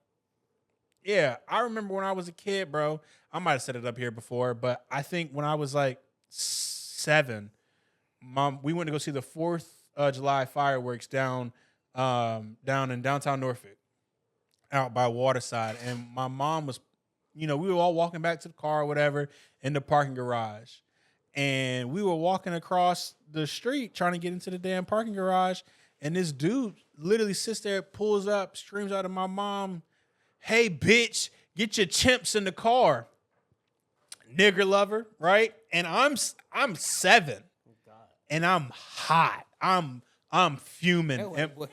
[SPEAKER 1] yeah, I remember when I was a kid, bro. I might have set it up here before, but I think when I was like 7, we went to go see the 4th of July fireworks down in downtown Norfolk, out by Waterside, and my mom was, you know, we were all walking back to the car or whatever in the parking garage, and we were walking across the street trying to get into the damn parking garage, and this dude literally sits there, pulls up, screams out of my mom, "Hey, bitch, get your chimps in the car." Nigger lover, right? And I'm 7,
[SPEAKER 3] Oh, God.
[SPEAKER 1] and I'm hot. I'm fuming.
[SPEAKER 3] That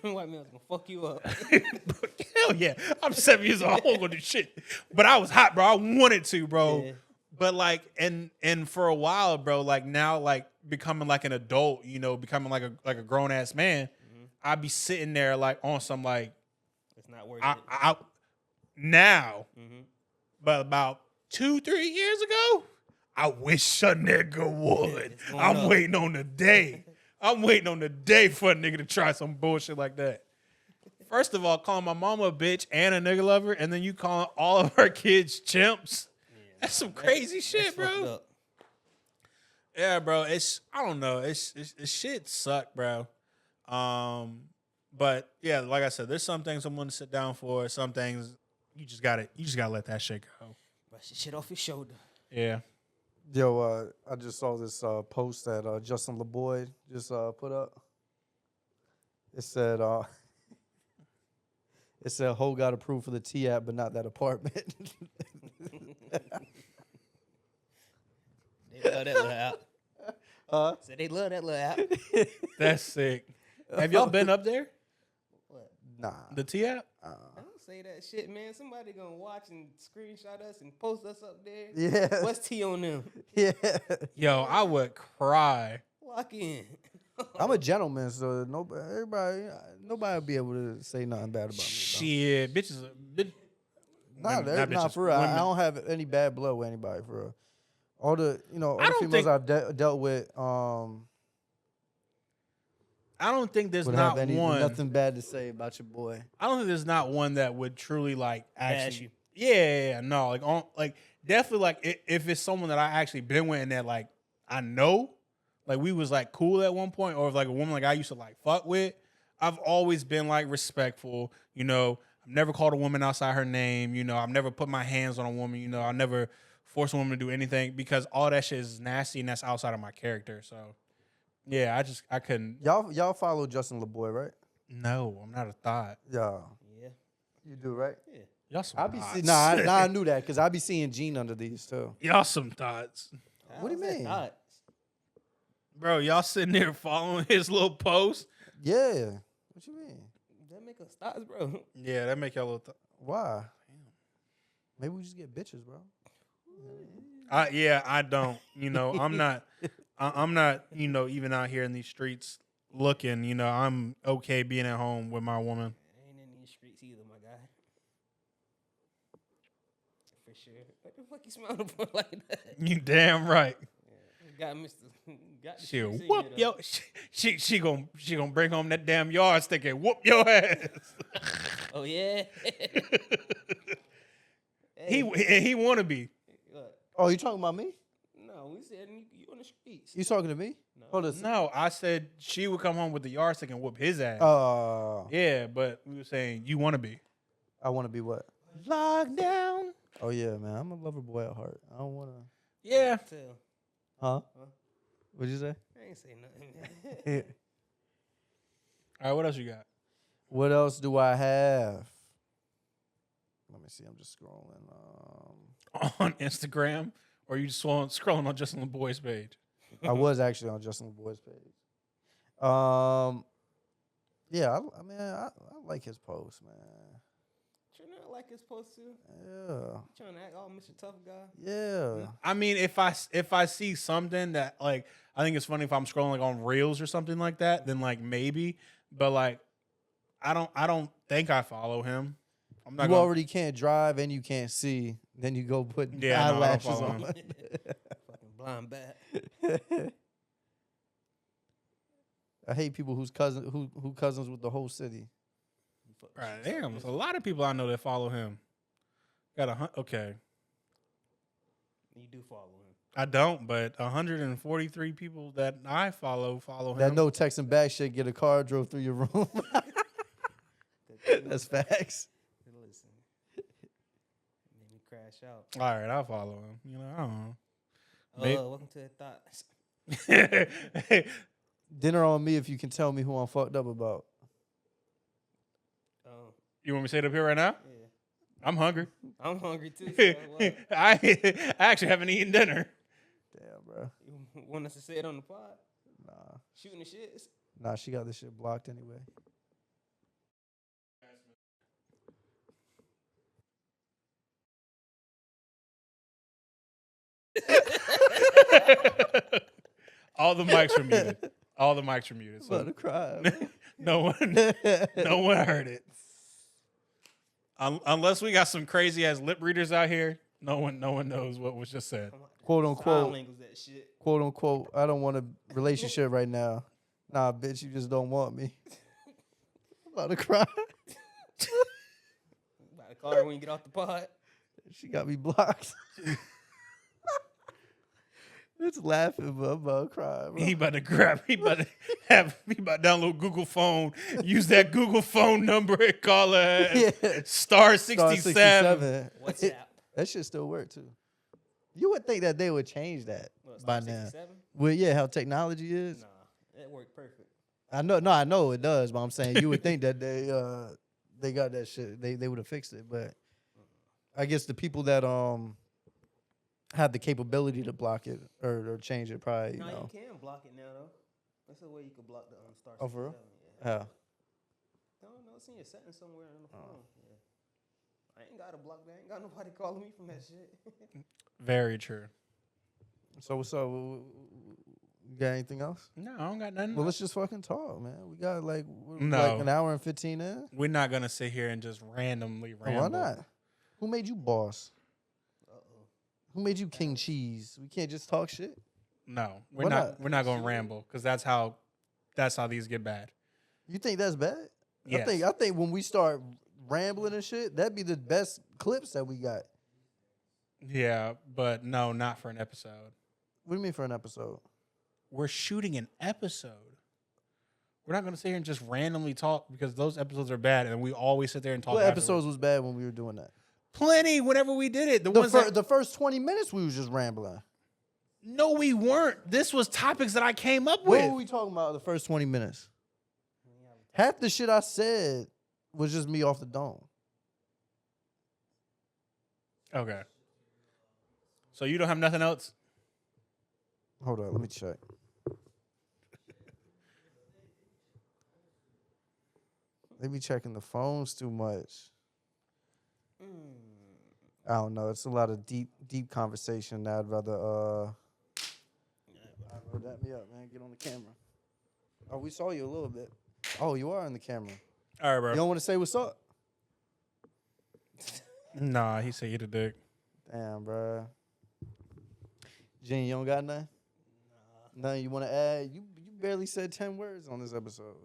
[SPEAKER 1] And,
[SPEAKER 3] white man's gonna fuck you up.
[SPEAKER 1] hell yeah, I'm 7 years old. I won't go do shit. But I was hot, bro. I wanted to, bro.
[SPEAKER 3] Yeah.
[SPEAKER 1] But like, and for a while, bro, like now, like becoming like an adult, you know, becoming like a grown ass man, I'd be sitting there like on some like
[SPEAKER 3] It's not worth
[SPEAKER 1] I now,
[SPEAKER 3] it. Mm-hmm.
[SPEAKER 1] but about 2-3 years ago, I wish a nigga would.
[SPEAKER 3] It's going
[SPEAKER 1] I'm
[SPEAKER 3] up.
[SPEAKER 1] waiting on the day. I'm waiting on the day for a nigga to try some bullshit like that. First of all, calling my mama a bitch and a nigga lover, and then you calling all of her kids chimps. That's some crazy shit,
[SPEAKER 3] That's fucked
[SPEAKER 1] bro.
[SPEAKER 3] up.
[SPEAKER 1] Yeah, bro. I don't know. It's shit suck, bro. But yeah, like I said, there's some things I'm gonna sit down for. Some things you just gotta let that shit go.
[SPEAKER 3] Brush the shit off your shoulder.
[SPEAKER 1] Yeah.
[SPEAKER 2] Yo, I just saw this post that Justin LeBoy just put up. It said, Ho got approved for the T app, but not that apartment.
[SPEAKER 3] They love that little app. So they love that little app.
[SPEAKER 1] That's sick. Have y'all been up there?
[SPEAKER 3] What?
[SPEAKER 2] Nah.
[SPEAKER 1] The T app?
[SPEAKER 3] Don't say that shit, man. Somebody gonna watch and screenshot us and post us up there.
[SPEAKER 2] Yeah.
[SPEAKER 3] What's T on them?
[SPEAKER 2] Yeah.
[SPEAKER 1] Yo, I would cry.
[SPEAKER 3] Walk in.
[SPEAKER 2] I'm a gentleman, so nobody will be able to say nothing bad about me.
[SPEAKER 1] Shit, bitches.
[SPEAKER 2] Nah,
[SPEAKER 1] not
[SPEAKER 2] nah,
[SPEAKER 1] bitches,
[SPEAKER 2] for real. I
[SPEAKER 1] women.
[SPEAKER 2] don't have any bad blood with anybody, for real. All the
[SPEAKER 1] I don't
[SPEAKER 2] females
[SPEAKER 1] think-
[SPEAKER 2] I've dealt with,
[SPEAKER 1] I don't think there's
[SPEAKER 2] would
[SPEAKER 1] not
[SPEAKER 2] have
[SPEAKER 1] one.
[SPEAKER 2] nothing bad to say about your boy.
[SPEAKER 1] I don't think there's not one that would truly like
[SPEAKER 3] Bash
[SPEAKER 1] actually.
[SPEAKER 3] you.
[SPEAKER 1] Yeah, no, like definitely like if it's someone that I actually been with and that like I know, like we was like cool at one point, or if like a woman like I used to like fuck with, I've always been like respectful. You know, I've never called a woman outside her name. You know, I've never put my hands on a woman. You know, I never forced a woman to do anything because all that shit is nasty and that's outside of my character. So, yeah, I couldn't.
[SPEAKER 2] Y'all follow Justin LeBoy, right?
[SPEAKER 1] No, I'm not a thought.
[SPEAKER 2] Yeah,
[SPEAKER 3] Yeah.
[SPEAKER 2] you do, right?
[SPEAKER 3] Yeah.
[SPEAKER 1] Y'all some
[SPEAKER 2] I be
[SPEAKER 1] thoughts.
[SPEAKER 2] see, nah, I knew that because I be seeing Gene under these too.
[SPEAKER 1] Y'all some thoughts.
[SPEAKER 2] What do you
[SPEAKER 3] How's that
[SPEAKER 2] mean?
[SPEAKER 3] thoughts?
[SPEAKER 1] Bro, y'all sitting there following his little post.
[SPEAKER 2] Yeah. What you mean?
[SPEAKER 3] That make us thoughts, bro.
[SPEAKER 1] Yeah, that make y'all a little.
[SPEAKER 2] Why? Maybe we just get bitches, bro.
[SPEAKER 1] Yeah, I don't. You know, I'm not. I'm not. You know, even out here in these streets looking. You know, I'm okay being at home with my woman.
[SPEAKER 3] I ain't in these streets either, my guy. For sure. What the fuck you smiling for like that?
[SPEAKER 1] You damn right.
[SPEAKER 3] Got Mr. Got the
[SPEAKER 1] She'll
[SPEAKER 3] streets in
[SPEAKER 1] whoop
[SPEAKER 3] you,
[SPEAKER 1] yo.
[SPEAKER 3] though.
[SPEAKER 1] She gonna bring home that damn yardstick and whoop your ass.
[SPEAKER 3] Oh yeah.
[SPEAKER 1] He wanna be.
[SPEAKER 3] What?
[SPEAKER 2] Oh, you talking about me?
[SPEAKER 3] No, we said you on the streets.
[SPEAKER 2] You talking to me?
[SPEAKER 3] No.
[SPEAKER 2] Hold on.
[SPEAKER 1] No, I said she would come home with the yardstick and whoop his ass. Yeah, but we were saying you wanna be.
[SPEAKER 2] I want to be what?
[SPEAKER 1] Lockdown.
[SPEAKER 2] Oh yeah, man. I'm a lover boy at heart. I don't want to.
[SPEAKER 1] Yeah.
[SPEAKER 3] Tell.
[SPEAKER 2] Huh?
[SPEAKER 3] Huh?
[SPEAKER 2] What'd you say?
[SPEAKER 3] I ain't say nothing.
[SPEAKER 1] All right, what else you got?
[SPEAKER 2] What else do I have? Let me see. I'm just scrolling.
[SPEAKER 1] On Instagram, or you just scrolling on Justin LeBoy's page?
[SPEAKER 2] I was actually on Justin LeBoy's page. Yeah, I mean, I like his post, man.
[SPEAKER 3] Turn out like it's supposed to.
[SPEAKER 2] Yeah.
[SPEAKER 3] Trying to act all Mr. Tough Guy.
[SPEAKER 2] Yeah.
[SPEAKER 1] I mean, if I see something that like, I think it's funny if I'm scrolling like on Reels or something like that, then like maybe. But like, I don't think I follow him. I'm not
[SPEAKER 2] You
[SPEAKER 1] gonna,
[SPEAKER 2] already can't drive and you can't see. Then you go put
[SPEAKER 1] Yeah, no, I don't
[SPEAKER 2] eyelashes
[SPEAKER 1] follow
[SPEAKER 2] on.
[SPEAKER 3] Fucking blind bat.
[SPEAKER 2] I hate people who cousins with the whole city.
[SPEAKER 1] right, damn, there's a lot of people I know that follow him. Okay.
[SPEAKER 3] You do follow him.
[SPEAKER 1] I don't, but 143 people that I follow him.
[SPEAKER 2] That no texting back shit. Get a car drove through your room. That's facts.
[SPEAKER 3] Listen. Made me crash out.
[SPEAKER 1] All right, I'll follow him. You know, I don't know.
[SPEAKER 3] Welcome to the thoughts.
[SPEAKER 2] Dinner on me if you can tell me who I'm fucked up about.
[SPEAKER 3] Oh,
[SPEAKER 1] You want me to say it up here right now?
[SPEAKER 3] yeah.
[SPEAKER 1] I'm hungry.
[SPEAKER 3] I'm hungry too. So what?
[SPEAKER 1] I actually haven't eaten dinner.
[SPEAKER 2] Damn, bro.
[SPEAKER 3] You want us to say it on the pod?
[SPEAKER 2] Nah.
[SPEAKER 3] Shooting the shit?
[SPEAKER 2] Nah, she got this shit blocked anyway.
[SPEAKER 1] All the mics are muted. All the mics are muted.
[SPEAKER 2] I'm about to
[SPEAKER 1] So
[SPEAKER 2] cry.
[SPEAKER 1] no one heard it. Unless we got some crazy ass lip readers out here, no one knows what was just said.
[SPEAKER 2] Quote unquote.
[SPEAKER 3] Sign language that shit.
[SPEAKER 2] Quote unquote. I don't want a relationship right now. Nah, bitch, you just don't want me. I'm about to cry.
[SPEAKER 3] About to call her when you get off the pod.
[SPEAKER 2] She got me blocked. It's laughing, but I'm about to cry, bro.
[SPEAKER 1] He about to download Google phone, use that Google phone number and call her
[SPEAKER 2] Yeah.
[SPEAKER 1] star
[SPEAKER 2] Star
[SPEAKER 1] 67.
[SPEAKER 3] WhatsApp.
[SPEAKER 2] That shit still work too. You would think that they would change that
[SPEAKER 3] What,
[SPEAKER 2] by
[SPEAKER 3] star
[SPEAKER 2] now.
[SPEAKER 3] 67?
[SPEAKER 2] Well, yeah, how technology is.
[SPEAKER 3] Nah, it worked perfect.
[SPEAKER 2] I know it does, but I'm saying you would think that they got that shit. They would have fixed it, but I guess the people that have the capability to block it or change it probably,
[SPEAKER 3] No,
[SPEAKER 2] you know.
[SPEAKER 3] you can block it now though. That's the way you can block the star.
[SPEAKER 2] Oh, for real?
[SPEAKER 3] 67, yeah.
[SPEAKER 2] Yeah.
[SPEAKER 3] No, it's in your settings somewhere on the phone. Yeah. I ain't got to block that. I ain't got nobody calling me from that shit.
[SPEAKER 1] Very true.
[SPEAKER 2] So what's up? You got anything else?
[SPEAKER 1] No, I don't got nothing.
[SPEAKER 2] Well, let's just fucking talk, man. We got like
[SPEAKER 1] No.
[SPEAKER 2] an hour and 15 in.
[SPEAKER 1] We're not gonna sit here and just randomly
[SPEAKER 2] Oh,
[SPEAKER 1] ramble.
[SPEAKER 2] why not? Who made you boss?
[SPEAKER 3] Uh-oh.
[SPEAKER 2] Who made you king cheese? We can't just talk shit.
[SPEAKER 1] No,
[SPEAKER 2] Why
[SPEAKER 1] we're not.
[SPEAKER 2] not?
[SPEAKER 1] We're not gonna ramble because that's how these get bad.
[SPEAKER 2] You think that's bad?
[SPEAKER 1] Yes.
[SPEAKER 2] I think when we start rambling and shit, that'd be the best clips that we got.
[SPEAKER 1] Yeah, but no, not for an episode.
[SPEAKER 2] What do you mean for an episode?
[SPEAKER 1] We're shooting an episode. We're not gonna sit here and just randomly talk because those episodes are bad, and we always sit there and talk.
[SPEAKER 2] What
[SPEAKER 1] afterwards.
[SPEAKER 2] episodes was bad when we were doing that?
[SPEAKER 1] Plenty. Whenever we did it, the
[SPEAKER 2] first 20 minutes we was just rambling.
[SPEAKER 1] No, we weren't. This was topics that I came up with.
[SPEAKER 2] What were we talking about the first 20 minutes? Half the shit I said was just me off the dome.
[SPEAKER 1] Okay. So you don't have nothing else?
[SPEAKER 2] Hold on, let me check. They be checking the phones too much. I don't know. It's a lot of deep conversation. Now I'd rather that me up, man. Get on the camera. Oh, we saw you a little bit. Oh, you are on the camera.
[SPEAKER 1] All right, bro.
[SPEAKER 2] You don't want to say what's up?
[SPEAKER 1] Nah, he said you the dick.
[SPEAKER 2] Damn, bro. Gene, you don't got nothing? Nah. Nothing you want to add? You barely said 10 words on this episode.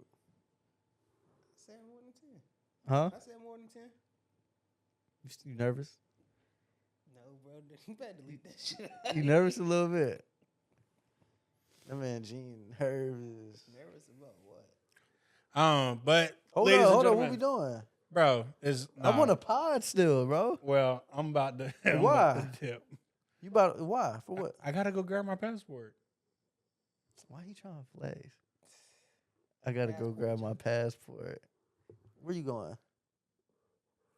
[SPEAKER 3] I said more than 10.
[SPEAKER 2] Huh?
[SPEAKER 3] I said more than 10.
[SPEAKER 2] You nervous?
[SPEAKER 3] No, bro. You better delete that shit.
[SPEAKER 2] You nervous a little bit? That man Gene nervous.
[SPEAKER 3] Nervous about what?
[SPEAKER 1] But
[SPEAKER 2] Hold
[SPEAKER 1] ladies and
[SPEAKER 2] on. What
[SPEAKER 1] gentlemen,
[SPEAKER 2] we doing?
[SPEAKER 1] bro, is
[SPEAKER 2] I'm on a pod still, bro.
[SPEAKER 1] Well, I'm about to. I'm
[SPEAKER 2] Why?
[SPEAKER 1] about to dip.
[SPEAKER 2] You about why? For what?
[SPEAKER 1] I gotta go grab my passport.
[SPEAKER 2] Why you trying to flex? I gotta go grab my passport. Where you going?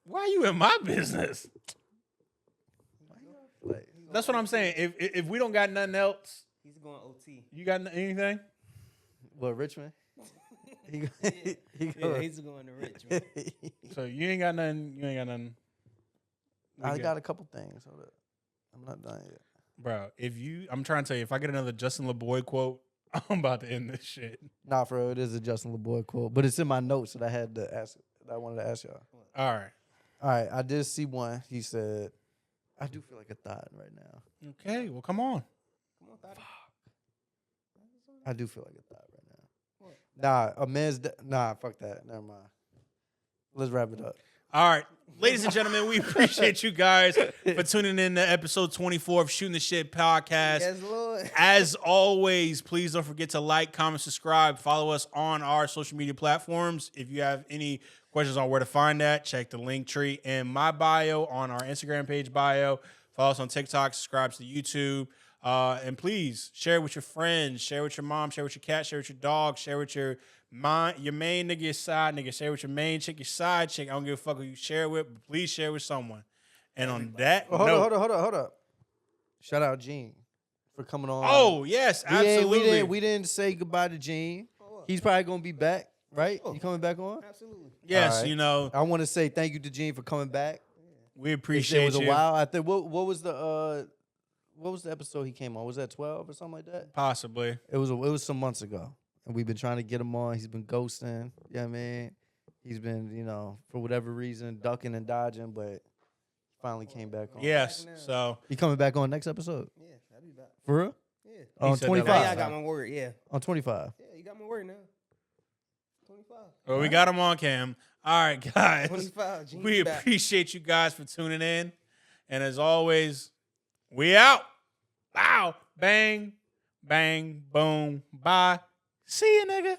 [SPEAKER 1] Why you in my business?
[SPEAKER 2] Why you gonna flex?
[SPEAKER 1] That's what I'm saying. If we don't got nothing else,
[SPEAKER 3] He's going OT.
[SPEAKER 1] you got anything?
[SPEAKER 2] What, Richmond? He
[SPEAKER 3] Yeah, he's going to rich, man.
[SPEAKER 1] So you ain't got nothing. You ain't got nothing. We
[SPEAKER 2] I
[SPEAKER 1] good.
[SPEAKER 2] got a couple things. Hold up. I'm not done yet.
[SPEAKER 1] Bro, I'm trying to tell you, if I get another Justin LeBoy quote, I'm about to end this shit.
[SPEAKER 2] Nah, for real, it is a Justin LeBoy quote, but it's in my notes that I had to ask. That I wanted to ask y'all.
[SPEAKER 1] All right.
[SPEAKER 2] All right, I did see one. He said, "I do feel like a thought right now.
[SPEAKER 1] Okay. Well, come on.
[SPEAKER 3] Come on, Thotty.
[SPEAKER 2] I do feel like a thought right now. Nah, a man's nah. Fuck that. Never mind. Let's wrap it up.
[SPEAKER 1] All right. Ladies and gentlemen, we appreciate you guys for tuning in to episode 24 of Shooting the Shit podcast.
[SPEAKER 3] Yes, Lord.
[SPEAKER 1] As always, please don't forget to like, comment, subscribe. Follow us on our social media platforms. If you have any questions on where to find that, check the link tree in my bio on our Instagram page bio. Follow us on TikTok, subscribe to YouTube. And please share it with your friends, share it with your mom, share it with your cat, share it with your dog, share it with your main nigga, your side nigga, share it with your main chick, your side chick. I don't give a fuck who you share it with, but please share it with someone. And on that
[SPEAKER 2] Oh, hold up. Shout out Gene for coming on.
[SPEAKER 1] Oh, yes, absolutely.
[SPEAKER 2] We didn't say goodbye to Gene. He's probably gonna be back, right? You coming back on?
[SPEAKER 3] Absolutely.
[SPEAKER 1] Yes,
[SPEAKER 2] All right.
[SPEAKER 1] you know,
[SPEAKER 2] I want to say thank you to Gene for coming back.
[SPEAKER 1] we appreciate
[SPEAKER 2] It was
[SPEAKER 1] you.
[SPEAKER 2] a while. I think what was the episode he came on? Was that 12 or something like that?
[SPEAKER 1] Possibly.
[SPEAKER 2] It was some months ago, and we've been trying to get him on. He's been ghosting. Yeah, I mean, he's been for whatever reason ducking and dodging, but finally came back on.
[SPEAKER 1] Yes, so
[SPEAKER 2] He coming back on next episode
[SPEAKER 3] Yeah, I'll be back.
[SPEAKER 2] for real?
[SPEAKER 3] Yeah.
[SPEAKER 2] On
[SPEAKER 1] said that
[SPEAKER 2] 25.
[SPEAKER 1] last
[SPEAKER 3] Yeah, I got my word. Yeah.
[SPEAKER 2] On 25.
[SPEAKER 3] Yeah, you got my word now. 25.
[SPEAKER 1] well, we got him on cam. All right, guys.
[SPEAKER 3] 25. Gene,
[SPEAKER 1] We
[SPEAKER 3] back.
[SPEAKER 1] appreciate you guys for tuning in. And as always, we out. Wow. Bang, bang, boom, bye. See you, nigga.